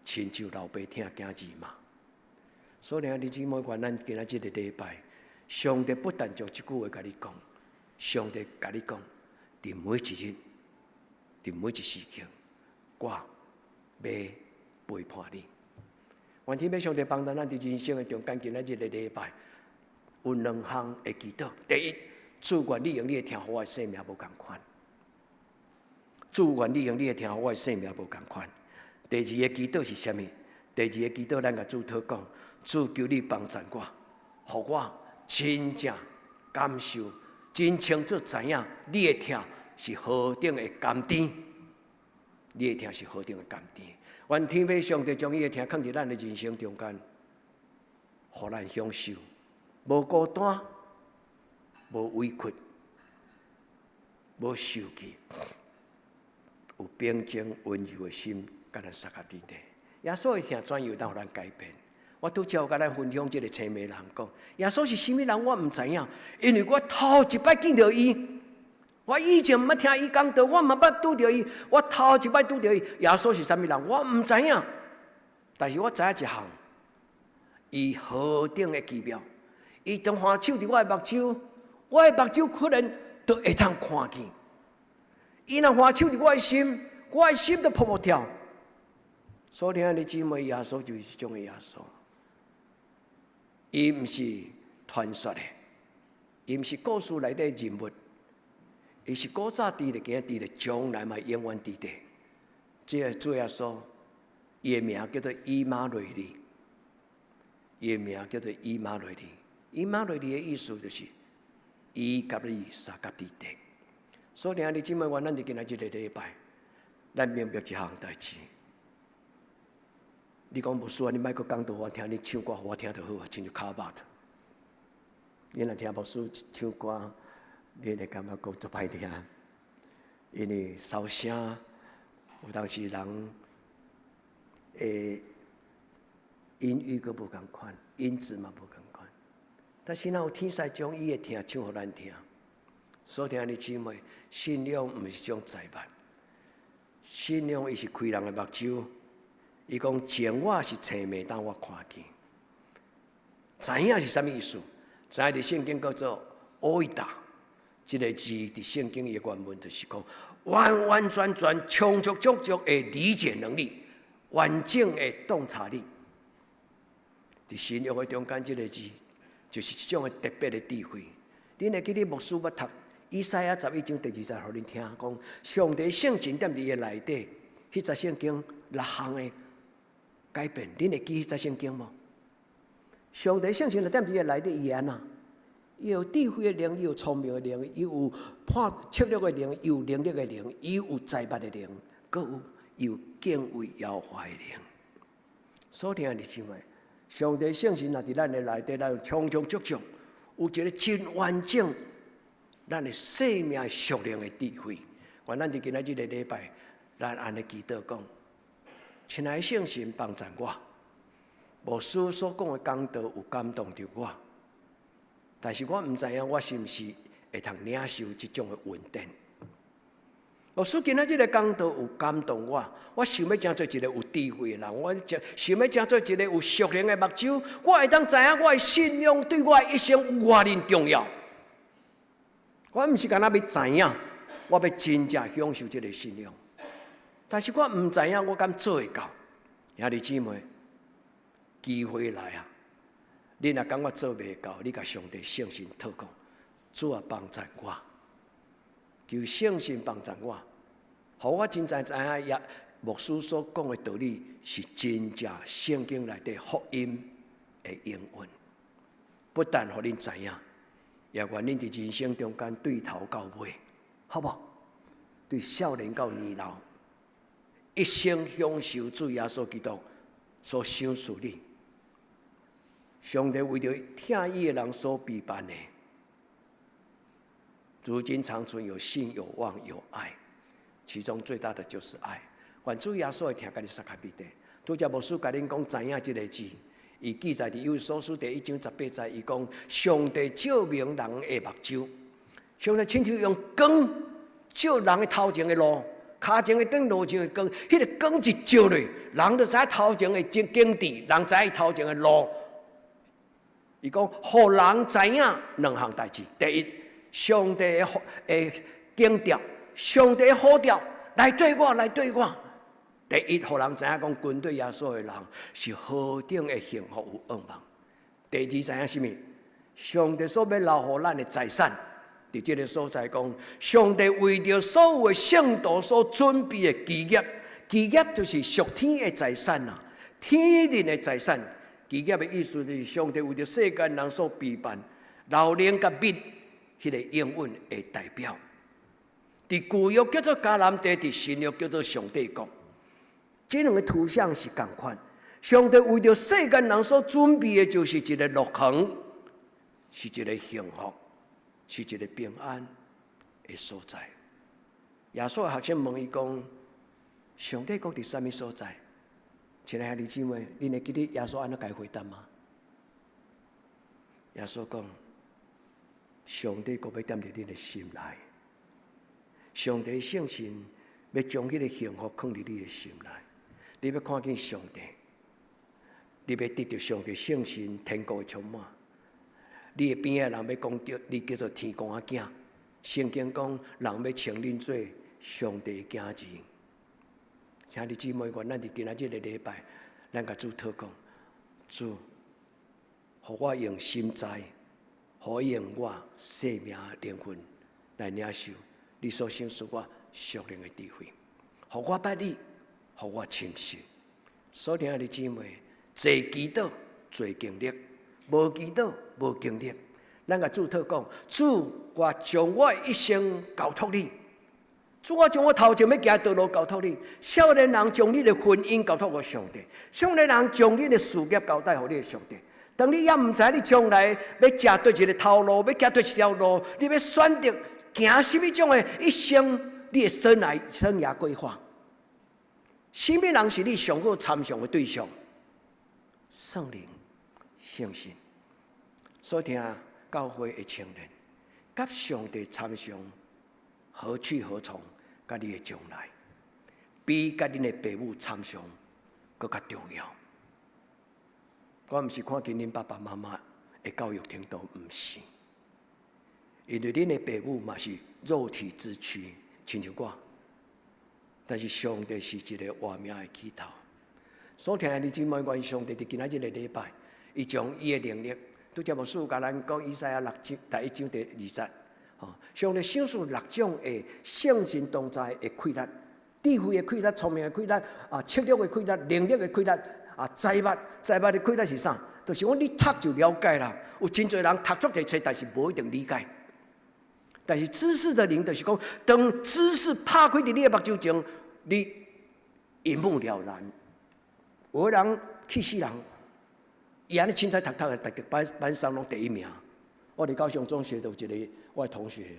亲像老爸听囝子嘛？所以兄弟姊妹，愿咱今仔日的礼拜，上帝不但将这句话甲你讲，上帝甲你讲，伫每一日，伫每一时刻，我要陪伴你。愿天父上帝帮助咱伫人生的中间，今仔日的礼拜有2项的祈祷。第一，主愿你用你的听，我的生命无共款；主愿你用你的听，我的生命无共款。第二个祈祷是啥物？第二个祈祷，咱甲主祷讲：主求你帮助我，互我真正感受，真清楚知影你的听是何等的甘甜，你的听是何等的甘甜。愿天父上帝将伊的听放伫咱的人生中间，互咱享受，无孤单，无委屈，无受气，有平静温柔的心，甲咱撒甲伫地。耶稣的听怎样当互咱改变？我拄则有甲咱分享这个青梅人讲，耶稣是甚物人？我毋知影，因为我头一摆见到伊。我以前毋捌听伊讲道，我嘛捌拄着伊。我头一摆拄着伊，耶稣是啥物人？我毋知影。但是我知影一项，伊何等的奇妙！伊当花手伫我的目睭，我的目睭可能都会通看见。伊若花手伫我的心，我的心都扑扑跳。所以兄弟姊妹，耶稣就是这种的耶稣。伊毋是传说的，伊毋是故事内底人物。伊是古早伫咧，今伫咧，将来嘛永远伫地。这个主耶稣，伊的名叫做以马内利，伊的名叫做以马内利。以马内利的意思就是伊甲你相甲伫地。所以兄弟姊妹，咱伫今仔日的礼拜，咱明白一项代志。你讲无需要，你莫阁讲道，我听你唱歌，我听就好，亲像卡巴特。你若听牧师唱歌，你会感觉讲足歹听，因为烧声有当时人诶音域阁无共款，音质嘛无共款。但是若有天使将伊的听唱互咱听，所以兄弟姊妹，信仰毋是种财物，信仰伊是开人的目睭。伊讲前我是青梅，当我看见，知影是啥物意思？知影伫圣经叫做欧伊达。这个字伫圣经的原文就是讲，完完全全、充足足足的理解能力，完整的洞察力。伫信仰的中间，这个字就是这种的特别的智慧。恁会记得牧师捌读以赛亚11章第2节，互恁听讲，上帝圣经踮伫伊内底，迄节圣经6项的改变，恁会记迄节圣经无？上帝圣经就踮伫伊内底，伊安那？伊有智慧的灵，伊有聪明的灵，伊有判策略的灵，伊有能力的灵，伊有财物的灵，佮有敬畏耶和华的灵。所听的弟兄们，上帝圣神若伫咱的内底，咱有充充足足，有一个真完整，咱的生命属灵的智慧。愿咱伫今仔日的礼拜，咱安尼祈祷讲：亲爱的圣神帮助我，牧师所讲的讲道有感动着我，但是我毋知影我是毋是会通领受即种的稳定。牧师今仔日的讲道有感动我，我想要成做一个有智慧的人，我想要成做一个有属灵的目睭，我会当知影我的信仰对我的一生有偌尼重要。我毋是干那要知影，我要真正享受这个信仰，但是我毋知影我敢做会到。兄弟姊妹，机会来啊！你若感觉做袂到，你甲上帝圣神祷告，主啊帮助我。求圣神帮助我，互我真知影也牧师所讲的道理是真正圣经内底福音的应允，不但互恁知影，也愿恁伫人生中间对头到尾，好不好？对少年到年老，一生享受主耶稣基督所赏赐你。上帝为着听伊的人所备办的。如今长存有信、有望、有爱，其中最大的就是爱。愿主耶稣会听甲你撒开笔的。拄则牧师甲恁讲知影这个字，伊记载伫以弗所书第1章18节，伊讲上帝照明人的目睭，上帝亲像用光照人的头前的路，骹前的灯路上的光，迄个光一照落，人就知影头前的景致，人知影头前的路。伊讲，互人知影两项代志，第一。上帝的经调，上帝的呼召来对我，来对我。第一，互人知影讲，跟对耶稣的人是何等的幸福有望望。第二，知影什么？上帝所要留予咱的财产，伫这个所在讲，上帝为着所有的圣徒所准备的基业，基业就是属天的财产啊，天灵的财产。基业的意思就是上帝为着世间人所备办，老年甲密。迄个应允的代表，伫旧约叫做迦南地，伫新约叫做上帝国。这两个图像是同款。上帝为着世间人所准备的，就是一个乐园，是一个幸福，是一个平安的所在。耶稣的学生问伊讲：上帝国伫什么所在？亲爱的弟兄姊妹，恁会记得耶稣安怎解回答吗？耶稣讲。上帝国要踮伫你的心内，上帝圣神要将迄个幸福放伫你的心内。你要看见上帝，你要得到上帝圣神天国的充满。你的边仔人要讲叫你叫做天公仔囝。圣经讲人要称恁做上帝的囝子。兄弟姊妹，愿咱伫今仔日的礼拜，咱甲主祷告，主，互我用心知。可以用我生命灵魂来领受你所赏赐我属灵的智慧，互我捌你，互我亲信。所听的姊妹，做祈祷，做经历；无祈祷，无经历。咱甲主祷讲，主，我将我一生交托你。主，我将我头前要行道路交托你。少年人将你的婚姻交托我上帝，少年人将你的事业交代给你的上帝。当你也毋知你将来要行对一个头路，要行对一条路，你要选择行什么种的一生，你的生涯规划，什么人是你上好参详的对象？圣灵、圣神。所听教会的青年，甲上帝参详，何去何从？甲你的将来，比甲你的父母参详更加重要。我毋是看见恁爸爸妈妈的教育程度，毋是，因为恁的父母嘛是肉体之躯，亲像我。但是上帝是一个活命的起头。所听的弟兄姊妹，愿上帝伫今仔日的礼拜，伊将伊的能力，拄则牧师甲咱讲以赛亚6章第1章第20节，上帝赏赐6种的圣神同在的气力，智慧的气力、聪明的气力、策略的气力、能力的气力。财物的气力是啥？就是讲你读就了解啦。有真侪人读足侪册，但是无一定理解。但是知识的灵，就是讲，当知识拍开伫你的目睭前，你一目了然。有的人气死人。伊安尼凊彩读的，逐个班上拢第一名。我伫高雄中学有一个我的同学，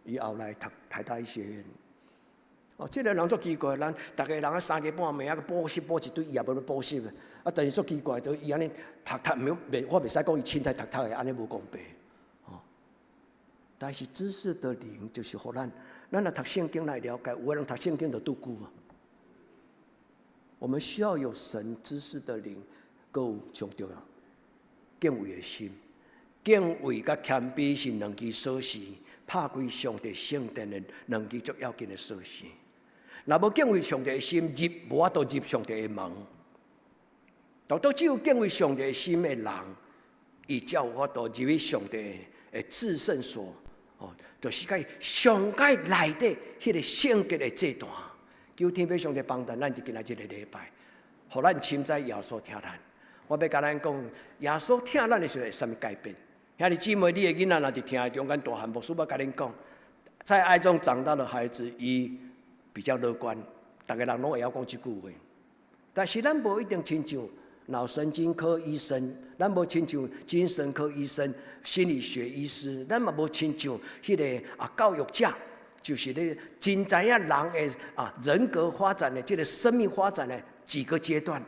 伊后来读台大医学院。哦，这个人足奇怪，咱逐个人啊3更半暝啊补习补一堆，伊也无要补习啊。但是足奇怪，就伊安尼读，我袂使讲伊凊彩读的，安尼无讲白。哦，但是知识的灵就是互咱若读圣经来了解，有个人读圣经就拄久啊。我们需要有神知识的灵，搁有上重要敬畏的心。敬畏甲谦卑是两支锁匙，拍开上帝圣殿的两支最要紧的锁匙。若无敬畏上帝的心，无法度入上帝的门。都只有敬畏上帝的心的人，伊才有法度入去上帝的至圣所。哦，就是甲上界内底迄个圣洁的祭坛。求天父上帝帮助咱伫今仔日个礼拜，互咱深知耶稣听咱。我要甲咱讲，耶稣听咱的时候，什么改变？兄弟姊妹，你的囡仔若伫听中间大汉，牧师要甲恁讲，在爱中长大的孩子，伊比较乐观，大家人拢会晓讲即句话。但是咱无一定亲像脑神经科医生，咱无亲像精神科医生、心理学医师，咱嘛无亲像迄个教育者，就是咧真知影人的人格发展的这个生命发展的几个阶段。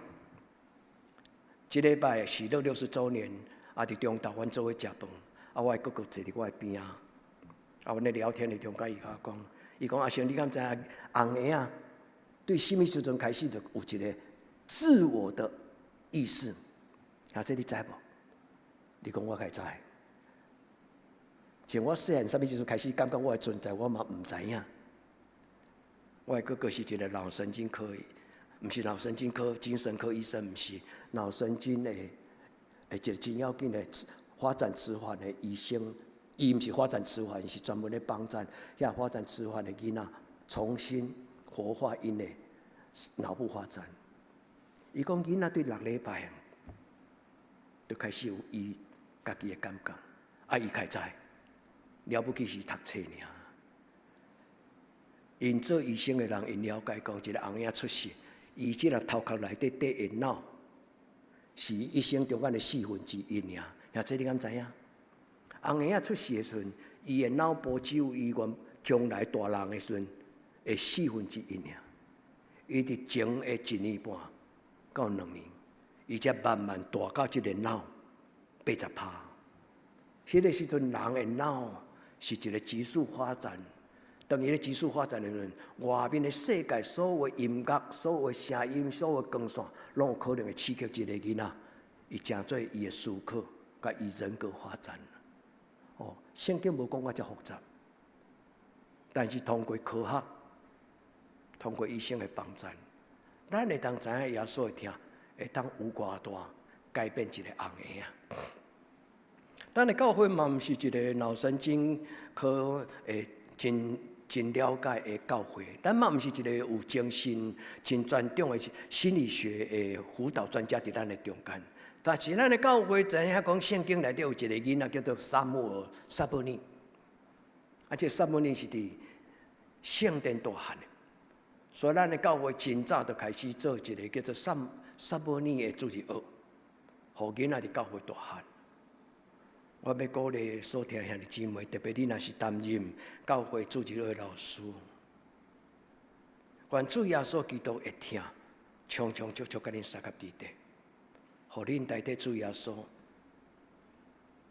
这礼拜喜乐60周年，伫中岛阮做伙食饭，我的哥哥坐伫我的边啊，阮咧聊天的中间，伊甲我讲，伊讲阿兄，你敢知影红鞋啊？对什么时阵开始就有一个自我的意识？这你知无？你讲我该知。像我细汉什么时阵开始感觉我的存在，我嘛唔知影。我的哥哥是一个脑神经科，唔是脑神经科、精神科医生，唔是脑神经的，一个真要紧的发展迟缓的医生。伊唔是发展迟缓，是专门咧帮助遐发展迟缓的囡仔重新活化因的脑部发展。伊讲囡仔对6礼拜就开始有伊家己的感觉，伊开知了不起是读册尔。因做医生的人，因了解讲，一个红仔出世，伊即个头壳内底的脑是一生中间的1/4尔。呀，这你敢知影？红仔出世的时阵，伊的脑部只有伊原将来大人的时阵的1/4尔。伊伫前的1年半到2年，伊才慢慢大到这个脑80%。迄个时阵，人的脑是一个急速发展。当伊咧急速发展的时阵，外面的世界所有的音乐、所有的声音、所有的光线，拢有可能会刺激一个囡仔，伊成做伊的思考，甲伊人格发展。圣经无讲我遮复杂，但是通过科学，通过医生的帮助，咱会当知影耶稣的听，会当有偌大改变一个红鞋啊！咱的教会嘛，毋是一个脑神经科真了解的教会，咱嘛毋是一个有精神真专长的心理学的辅导专家伫咱的中间。但是咱的教会知影讲圣经内底有一个囡仔叫做撒母尼，这撒母尼是伫圣殿大汉的，所以咱的教会真早就开始做一个叫做撒母尼的主日学，互囡仔伫教会大汉。我要鼓励所听兄弟姊妹，特别你若是担任教会主日学的老师，愿主耶稣基督会听，常常足足甲恁三甲伫地。互恁代替主耶稣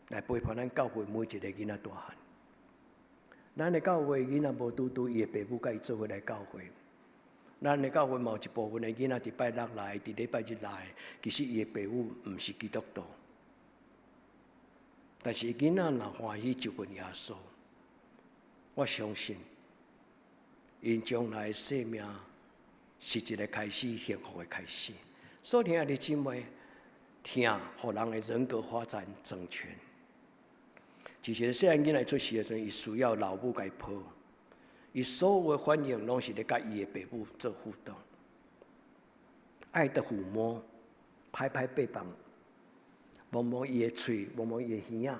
来陪伴咱教会每一个囡仔大汉。咱的教会囡仔无拄拄伊的爸母甲伊做伙来教会。咱的教会嘛有一部分的囡仔伫拜六来，伫礼拜日来，其实伊的爸母毋是基督徒，但是囡仔若欢喜就问耶稣，我相信因将来的生命是一个开始，幸福的开始。所以，兄弟姊妹。听，互人的人格发展整全。其实细汉囡仔出世的时阵，伊需要老母甲伊抱，伊所有的反应拢是咧甲伊的爸母做互动。爱的抚摸，拍拍背膀，摸摸伊的嘴，摸摸伊的耳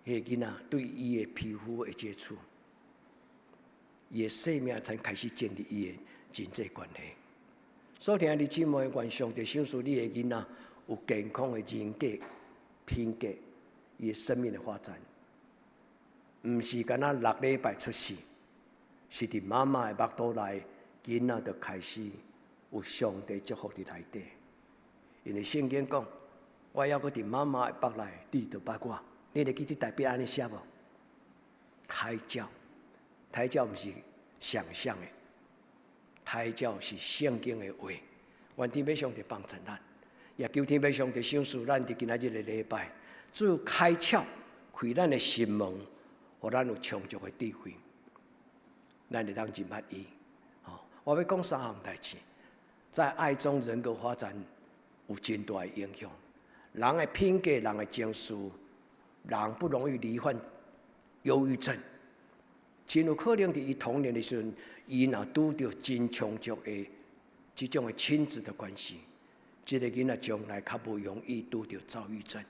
仔。迄个囡仔对伊的皮肤的接触，伊的生命才开始建立伊的人际关系。所以听你姊妹，愿上帝赏赐你的囡仔有健康的人格、品格，伊的生命的发展，毋是干那6礼拜出世，是伫妈妈的腹肚内，囡仔就开始有上帝祝福伫内底。因为圣经讲，我要搁伫妈妈的腹内，你就捌我。你会记即台笔安尼写无？胎教，胎教毋是想象的，胎教是圣经的话。愿天父上帝帮助咱，也求天父上帝赏赐咱伫今仔日的礼拜，只有开窍，开咱的心门，互咱有充足的智慧，咱会当真捌伊。我要讲3项代志，在爱中人格发展有真大的影响。人的品格、人的情绪，人不容易罹患忧郁症。真有可能伫伊童年的时阵，伊若拄着真充足的这种的亲子的关系，这个囡仔将来较不容易拄着躁郁症。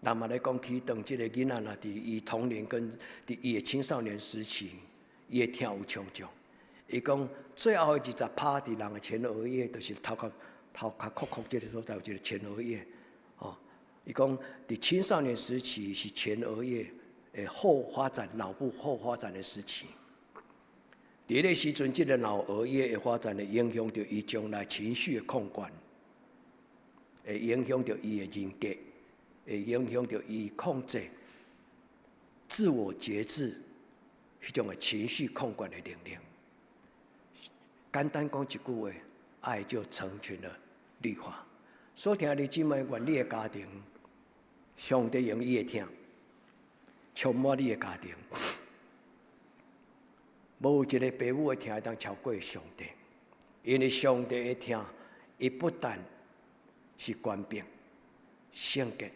那么来讲起，当这个囡仔若伫伊童年跟伫伊的青少年时期，伊会听有充足。伊讲最后的20%伫人的前额叶，就是头壳壳这个所在有一个前额叶。伊讲伫青少年时期是前额叶的后发展，脑部后发展的时期。伫迄个时阵，这个脑额叶的发展会影响到伊将来情绪的控管，会影响到伊的人格，会影响到伊控制、自我节制迄种的情绪控管的能力。简单讲一句话，爱就成全了律法。所听你姊妹，愿你的家庭，上帝用伊的听，充满你的家庭。无有一个父母的听会当超过上帝，因为上帝的听，伊不但是官兵、圣洁，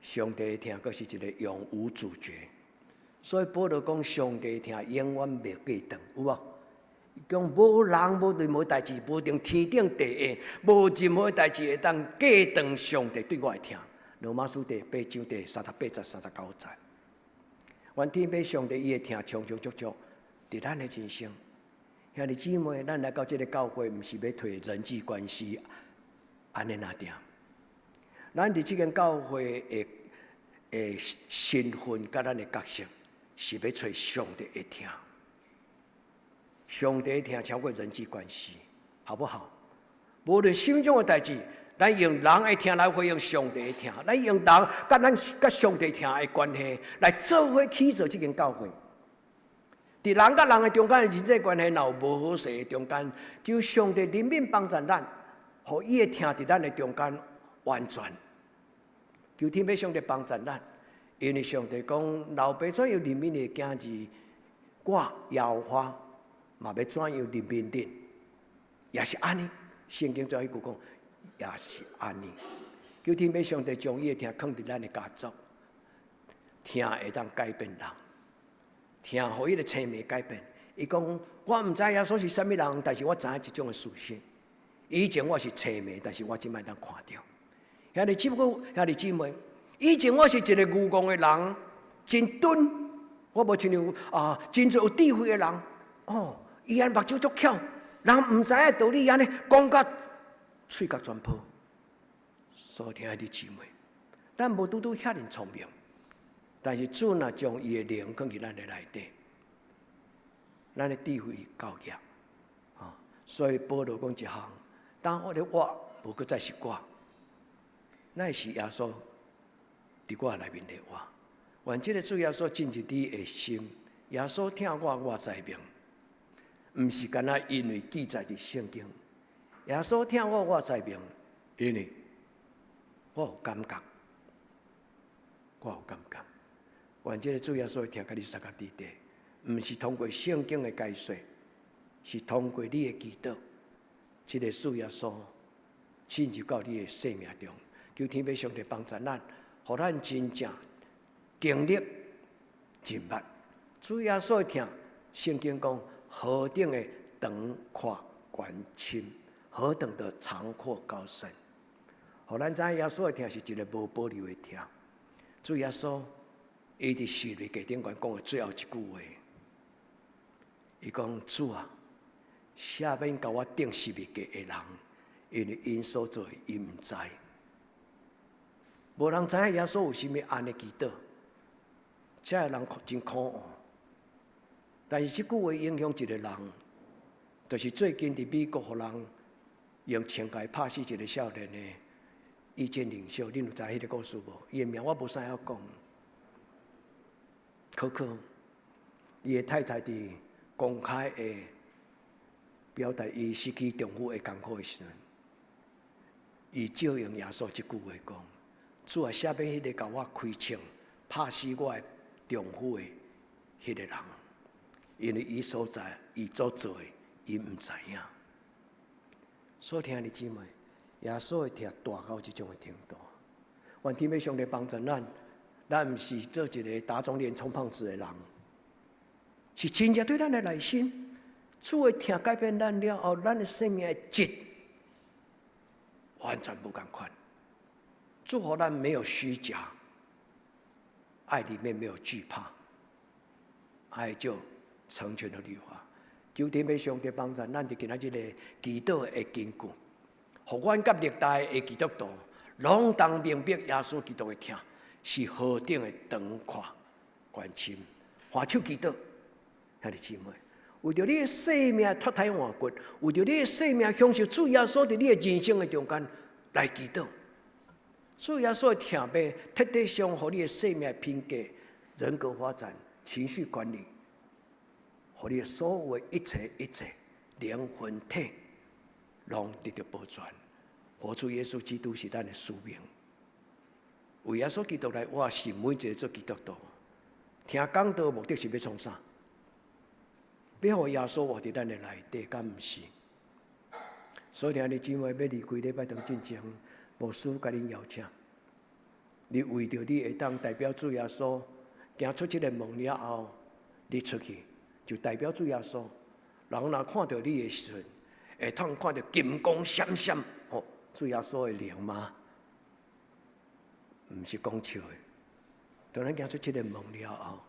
上帝的听，佫是一个永无主绝。所以保罗讲，上帝的听永远袂过长，有无？伊讲无人无任何代志，无定天顶地下，无任何代志会当过长上帝对我的听。罗马书第8章第38节、39节。愿天父上帝伊的听充充足足。伫咱的人生，兄弟姊妹，咱来到这个教会，毋是要推人际关系安尼那点。咱伫这间教会的身份甲咱的角色，是要找上帝的听。上帝的听超过人际关系，好不好？无论心中的代志，咱用人的听来回应上帝的听，咱用人甲咱甲上帝听的关系来做伙起造这间教会。伫人甲人的中间的人际关系，若有无好势的中间，求上帝怜悯帮助咱，互伊的听伫咱的中间完全。求天父上帝帮助咱，因为上帝讲，老爸怎样怜悯你的囝儿，我耶和华嘛要怎样怜悯恁，也是安尼。圣经最后一句讲，也是安尼。求天父上帝将伊的听放伫咱的家族，听会当改变人。听，互伊的青苗改变。伊讲，我毋知耶稣是啥物人，但是我知影一种的属性。以前我是青苗，但是我即摆当看到。兄弟姊妹，以前我是一个愚戆的人，真钝，我无亲像真有智慧的人。伊安目睭足巧，人毋知影道理，安尼讲甲喙角全破。所以兄弟姊妹，咱无拄遐尔聪明。但是主若将伊的灵放伫咱的内底，咱的智慧够业，所以保罗讲一项：当我的我无搁再是我，乃是耶稣伫我内面的我。愿这个主耶稣进入你的心，耶稣听我知命，毋是干那因为记载伫圣经。耶稣听我知命，因为我有感觉，我有感觉。愿这个主耶稣听甲你三角地底，毋是通过圣经的解说，是通过你的祈祷，这个主耶稣进入到你的生命中。求天父上帝帮助咱，互咱真正经历真捌。主耶稣听圣经讲，何等的长阔宽深，何等的长阔高深。互咱知影耶稣的听是一个无保留的听。主耶稣。伊伫十字架顶悬讲的最后一句话，伊讲：主啊，下面甲我定十字架的人，因为因所做，伊毋知。无人知影耶稣有啥物安的祈祷，这个人真可恶。但是即句话影响一个人，就是最近伫美国，互人用枪械拍死一个少年的意见领袖。恁有知迄个故事无？伊的名我无啥要讲。可可，伊的太太伫公开的表达伊失去丈夫的艰苦的时阵，伊照用耶稣即句话讲。主啊，下面迄个甲我开枪拍死我的丈夫的迄个人，因为伊所在，伊所做的，伊毋知影。所以听你姊妹，耶稣的疼大到即种的程度。愿天父上帝帮助咱，咱毋是做一个打肿脸充胖子的人，是真正对咱的内心，主的疼改变咱了后，咱的生命的质完全不同款。祝福咱没有虚假，爱里面没有惧怕，爱就成全了律法。求天父上帝帮助咱，伫今仔日的祈祷的根据，互阮甲历代的基督徒，拢当明白耶稣基督的疼，是何等的长阔关心。花手祈祷，兄弟姊妹，为着你的生命脱胎换骨，为着你的生命享受主耶稣伫你的人生的中间来祈祷。主耶稣的疼悲，彻底上互你的生命品格、人格发展、情绪管理，互你的所有的一切、灵魂体，拢得到保全。活出耶稣基督是咱的使命。为耶稣基督来，我是每一个做基督徒。听讲道目的是要创啥？要互耶稣活伫咱的内底，敢毋是？所以兄弟姊妹，要离开礼拜堂进前。牧师甲恁邀请，你为着你会当代表主耶稣行出这个门了后，你出去就代表主耶稣。人若看到你的时阵，会通看到金光闪闪，哦，主耶稣的灵吗？毋是讲笑的。当咱行出这个门了后，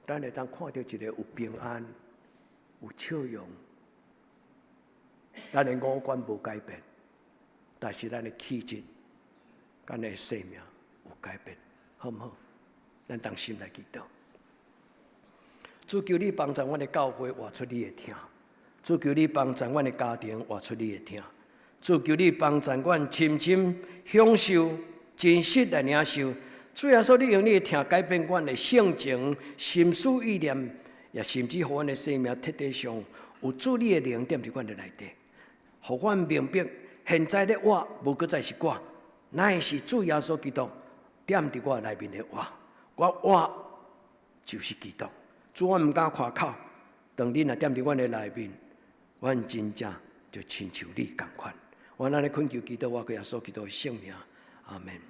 咱会当看到一个有平安、有笑容，咱的五官无改变。但是咱的气质、咱的生命有改变，好唔好？咱当心来祈祷。主求你帮助阮的教会活出你的疼，主求你帮助阮的家庭活出你的疼，主求你帮助阮深深享受、真实来领受。主耶稣，你用你的疼改变阮的性情、心思意念，也甚至互阮的生命彻底上有主你的灵点伫阮的内底，互阮明白。现在的我，无搁再是我，乃是主耶稣基督点伫我内面的我。我就是基督。主，我毋敢夸口，当你若点伫阮的内面，阮真正就亲像你共款。我安尼恳求基督，我耶稣基督的圣名，阿门。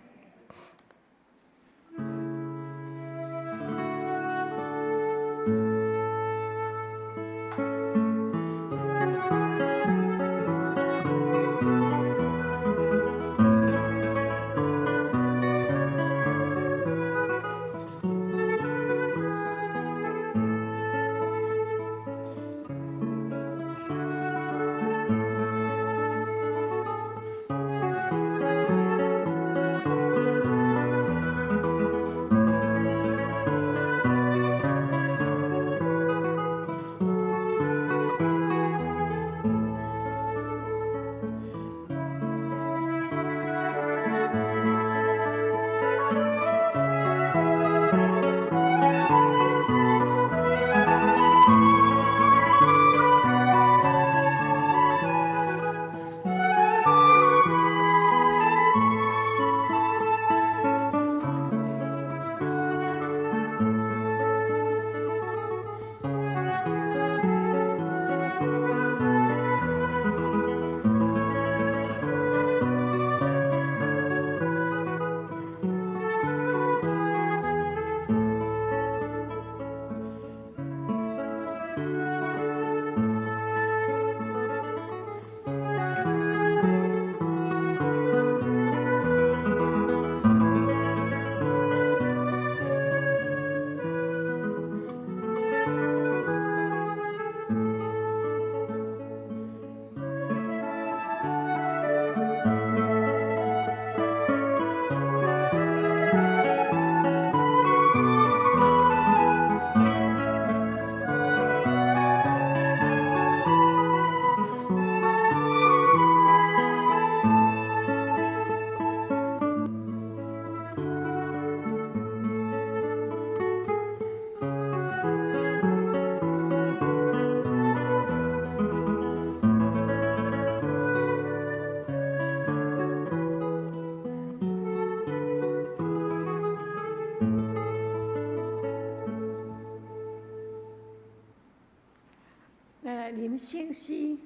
圣诗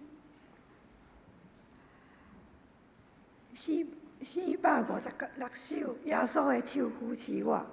456首，耶稣的手扶持我。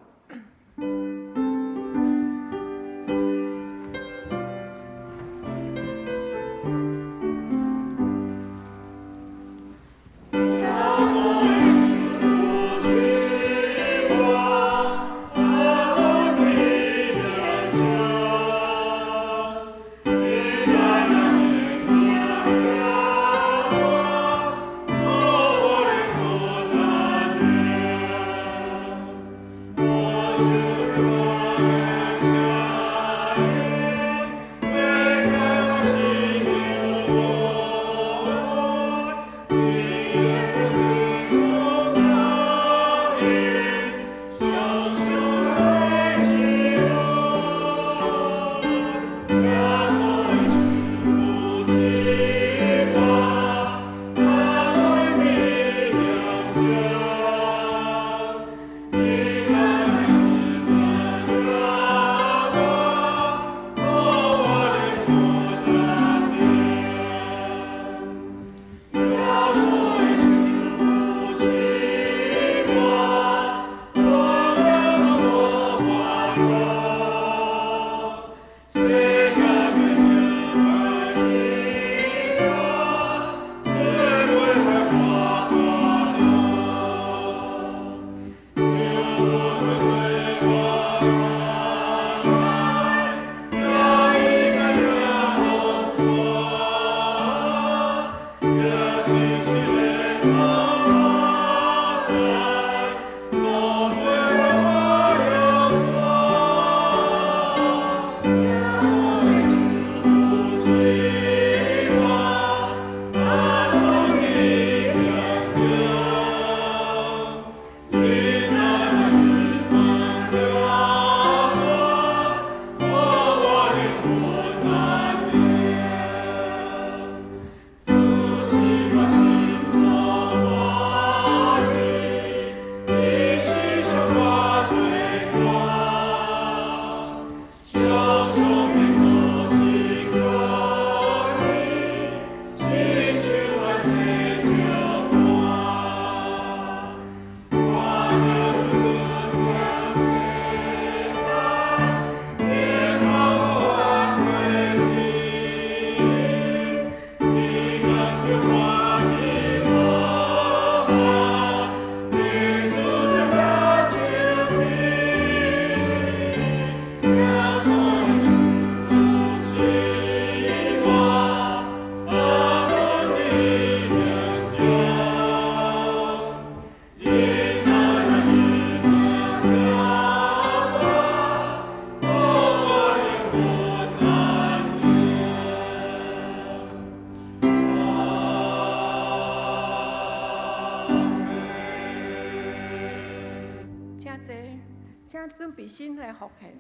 请准备心来复现。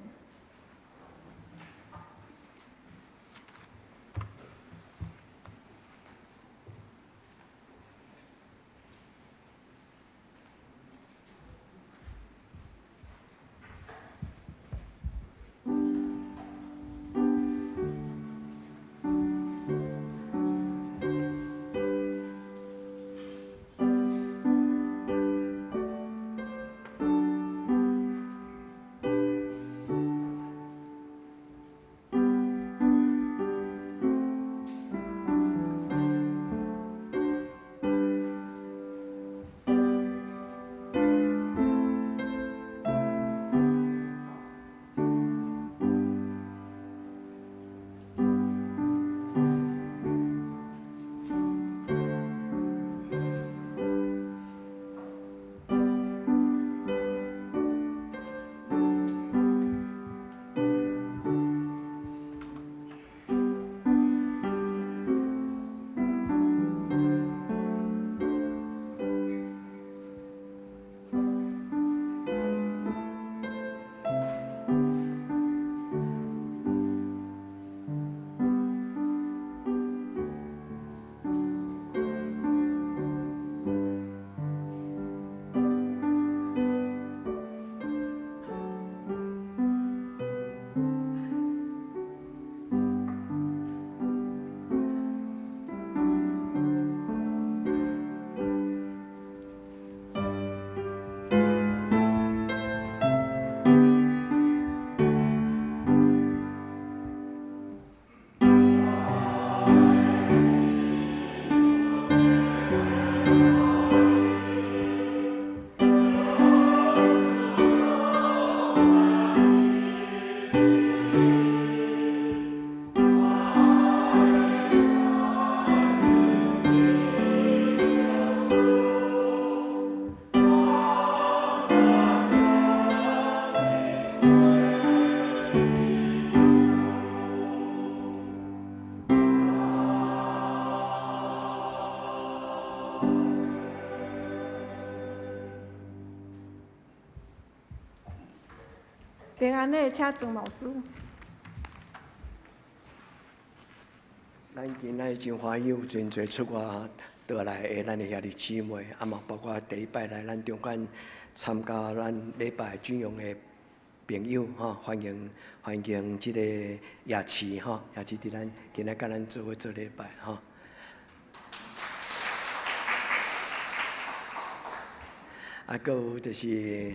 平安的，请曾老师。咱今仔真欢喜，有真侪出外倒来的咱的兄弟姊妹，啊嘛包括第一摆来咱中间参加咱礼拜尊荣的朋友吼，欢迎即个夜市吼，夜市伫咱今仔甲咱做伙做礼拜吼。啊，搁有就是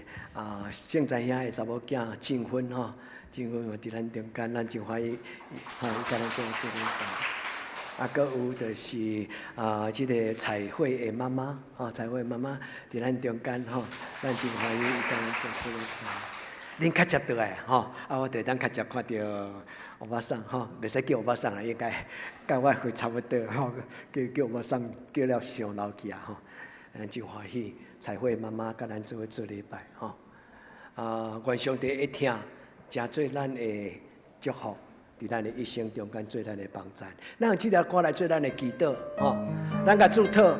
圣在遐的查某囝静芬吼，静芬嘛伫咱中间，咱真欢喜吼，伊甲咱做礼拜。啊，搁有就是即个彩绘的妈妈吼，彩绘妈妈伫咱中间吼，咱真欢喜伊甲咱做礼拜。恁较接倒来吼，我就当较接看到欧巴桑吼，袂使叫欧巴桑啦，应该甲我岁差不多吼，叫欧巴桑叫了上老气啊吼，真欢喜。彩绘妈妈甲咱做伙做礼拜吼，愿上帝一听，真做咱的祝福，伫咱的一生中间做咱的帮助。咱用这条歌来做咱的祈祷吼，咱甲祝祷，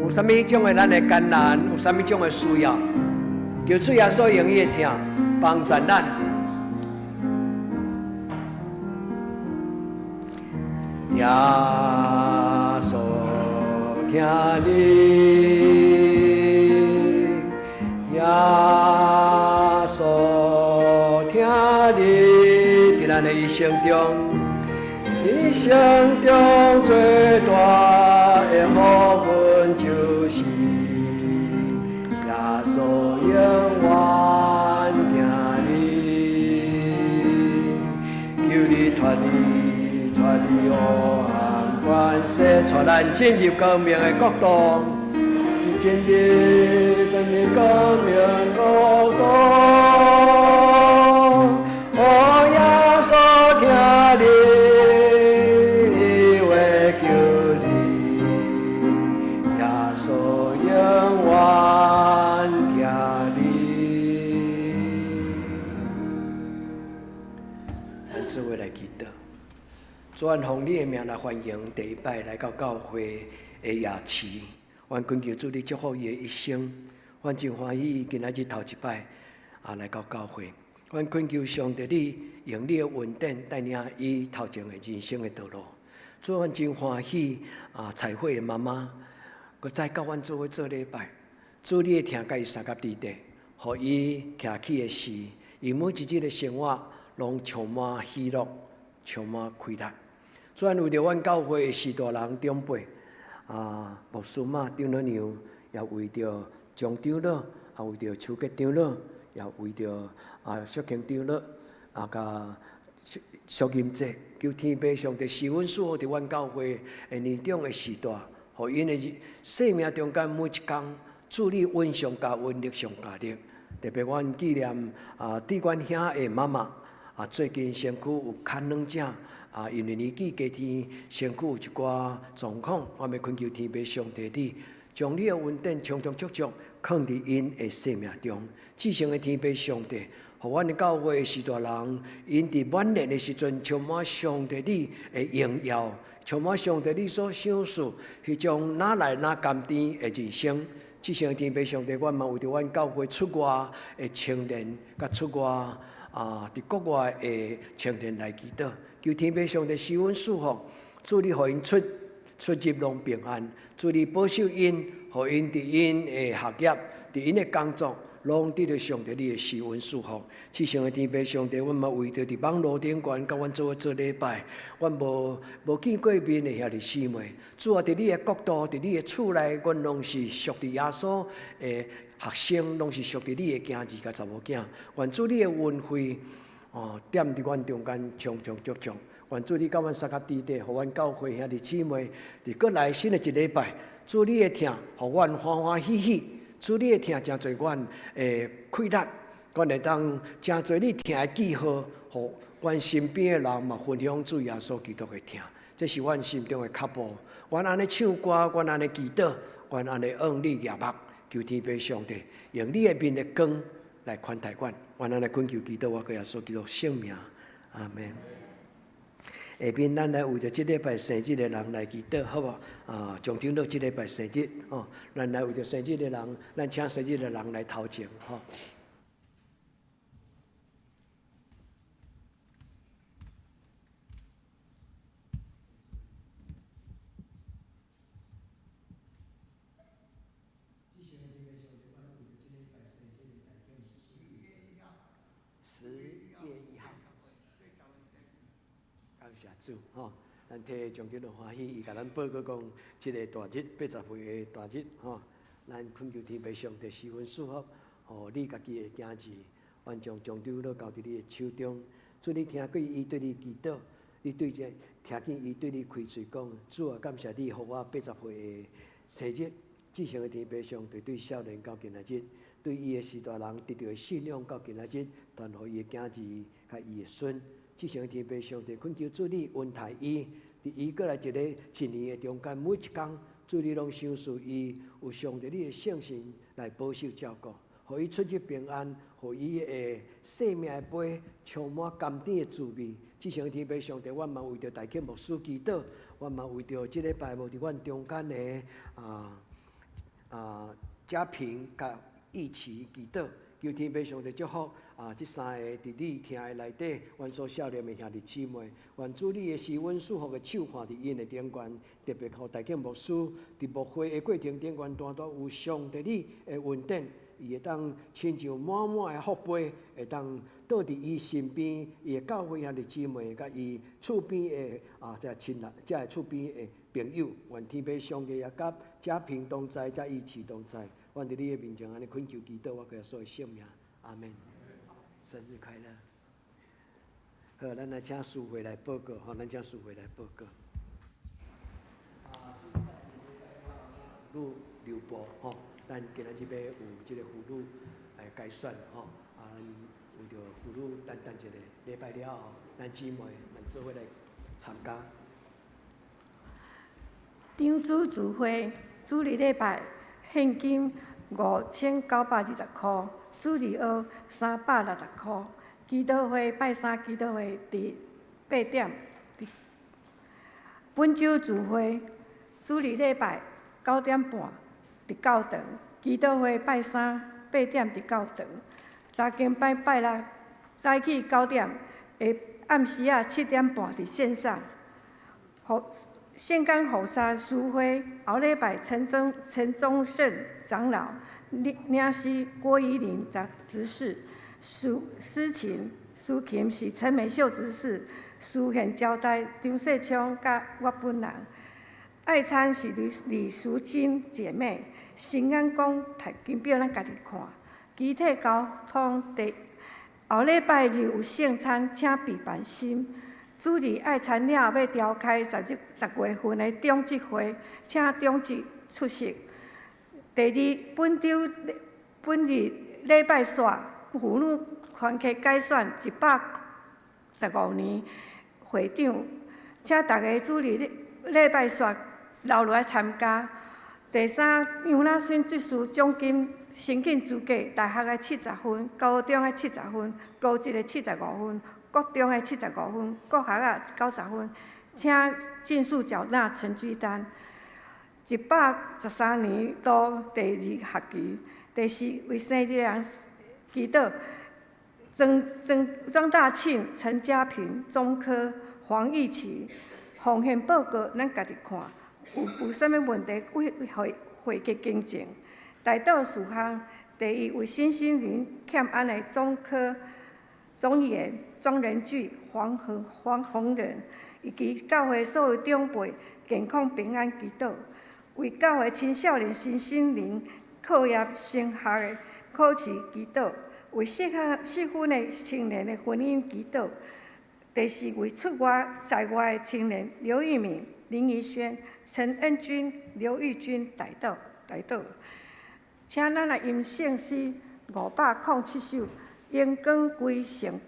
有啥物种的咱的艰难，有啥物种的需要，求主耶稣容易听，帮助咱。耶稣听你。耶稣听你，伫咱的一生中，最大的福分就是耶稣永远听你，求你脱离黑暗关系，带咱进入光明的国度。真理光明国度，耶稣听你话求你，耶稣永远听你。咱做伙来祈祷，主按奉你的名来欢迎第一摆来到教会的夜市。愿恳求主你祝福伊的一生，愿真欢喜今仔日头一摆来到教会。愿恳求上帝你用你的恩典带领伊头前的人生的道路。主愿真欢喜彩绘的妈妈，佮再教阮做伙做礼拜。主你的听甲伊三甲地地，互伊徛起的时，伊每一日的生活拢充满喜乐，充满快乐。主愿为着阮教会的士大人长辈。牧师妈长老娘也为着张长老，也为着邱吉长老，也为着淑庆长老，甲淑音姐，求天父上帝赐阮所有伫阮教会的年长的时代，互因的生命中间每一天，主你恩上加恩，力上加力。特别阮纪念伫阮遐的妈妈，最近身躯有牵软症。因为年纪加添，身躯有一寡状况，我们恳求天父上帝你，将你的恩典充充足足放伫因的生命中。至圣的天父上帝，互阮的教会的士大人，因伫满年的时阵，充满上帝你的荣耀，充满上帝你所赏赐，迄种哪来哪甘甜的人生。至圣的天父上帝，阮嘛为着阮教会出外的青年，甲出外伫国外的青年来祈祷。求天父上帝赐阮祝福，祝你互因出入拢平安，祝你保守因，互因伫因的学业、伫因的工作，拢得到上帝你的赐恩祝福。至圣的天父上帝，阮嘛为着伫网络顶悬，甲阮做礼拜，阮无见过面的兄弟姊妹，主啊，伫你的国度，伫你的厝内，阮拢是属伫耶稣的学生，拢是属伫你的囝儿甲查某囝，愿主你的恩惠。点伫阮中间充充足足，愿主你甲阮三甲地地，互阮教会兄弟姊妹，伫过来新的一礼拜，主你的听，互阮欢欢喜喜，主你的听真侪阮的快乐，阮会当真侪你听的记号，互阮身边的人嘛分享主耶稣基督的听，这是阮心中的脚步。阮安尼唱歌，阮安尼祈祷，阮安尼仰你仰目，求天父上帝用你的面的光来款待阮。愿咱来恳求祈祷，我耶稣基督圣名，阿门。下边咱来为着这礼拜生日的人来祈祷，好无？将长老这礼拜生日，咱来为着生日的人，咱请生日的人来头前，谢主吼。咱替将军的欢喜，伊甲咱报告讲，即个大日80岁的大日吼，咱恳求天父上帝施恩祝福，互你家己的囝儿，完将将州落交伫你的手中。主，你听过伊对你祈祷，你对这听见伊对你开嘴讲，主啊，感谢你，互我80岁的生日。至上的天父上帝对少年到今仔日，对伊的时代人得到的信仰到今仔日，传互伊的囝儿甲伊的孙。至上的天父上帝恳求主你恩待伊，伫伊过来一个一年的中间，每一天，主你拢赏赐伊有上帝你的圣神来保守照顾，互伊出入平安，互伊的生命的杯充满甘甜的滋味。至上的天父上帝，我嘛为着大庆牧师祈祷，我嘛为着即礼拜无伫阮中间的家平甲义奇祈祷。求天父上帝祝福这三个伫你听的内底，阮所少年的兄弟姊妹，愿主你的施恩祝福的手看伫因的顶端，特别靠大庆牧师伫牧会的过程顶端，单单有上帝你的恩典，伊会当亲像满满的福杯，会当倒伫伊身边，伊的教会兄弟姊妹，甲伊厝边的这亲人，这厝边的朋友，愿天父上帝也甲家平同在，甲义气同在。阮伫你的面前安尼恳求祈祷，我给所有性命，阿门。生日快乐！好，咱来请师会来报告，吼，咱请师会来报告。妇女留步，吼，咱今仔日要有即个妇女来改选，吼，为着妇女，咱等一个礼拜了后，咱姊妹咱做伙来参加。张主聚会，主日礼拜。现金5920块，主日学360块。祈祷会拜三祈祷会伫8点。本周聚会，主日礼拜9点半伫教堂。祈祷会拜三8点伫教堂。早间拜六早起9点，下暗时7点半伫线上。圣港后山书会后礼拜陈宗胜长老领诗郭怡玲执事，诗琴是陈美秀执事，书献交代张世昌甲我本人，爱餐是李淑金姐妹，新安宫摕金表咱家己看，集体交通后礼拜日有圣餐，请备办心。主日爱餐了后要召开10月份的中职会，请中职出席。第二，本日礼拜煞妇女团契改选115年会长，请大家主日礼拜煞留落来参加。第三，杨那孙执事奖金申请资格，大学的70分，高中的70分，高职的75分。国中的75分，国学90分，请尽速缴纳成绩单。113年度第2学期，第4为生日人祈祷，庄大庆、陈家平、中科、黄义奇，奉献报告咱家己看，有啥物问题会去更正。大道事项，第1为新心灵欠安的中科、庄严。庄仁聚、黄宏仁，以及教会所有长辈健康平安祈祷，为教会青少年新心灵课业升学的考试祈祷，为适婚的青年的婚姻祈祷。第4，为出外在外的青年刘玉敏、林怡轩、陈恩君、刘玉君代祷。请咱来吟圣诗507首，荣光归圣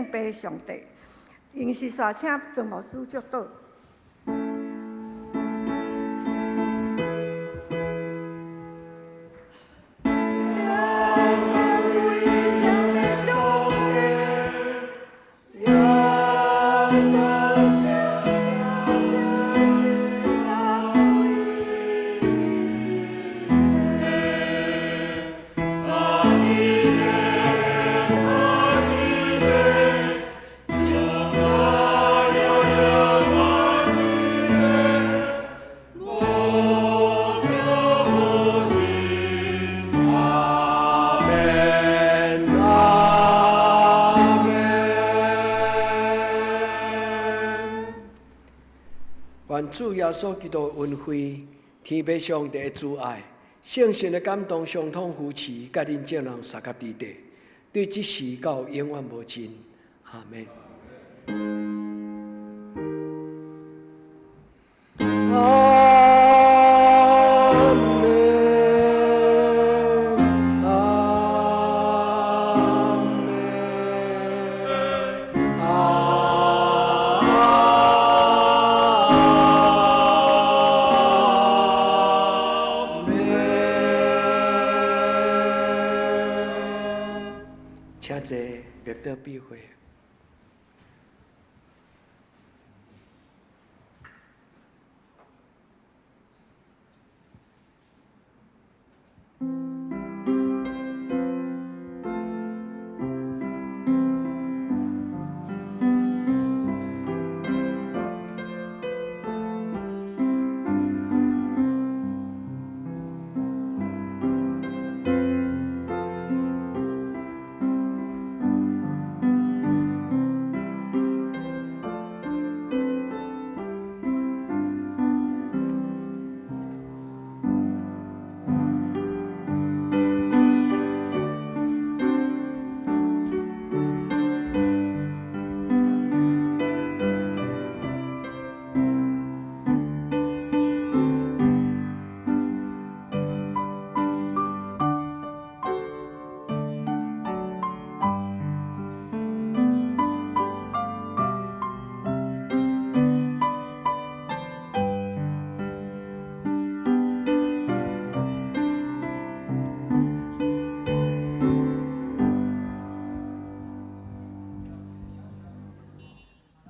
父上帝，因是煞请曾牧师祝祷。我。主耶稣基督的恩惠、天父上帝的主爱、圣神的感动，相通扶持，甲恁众人三甲地地，对即时到永远无尽。阿门。请坐，别得避讳。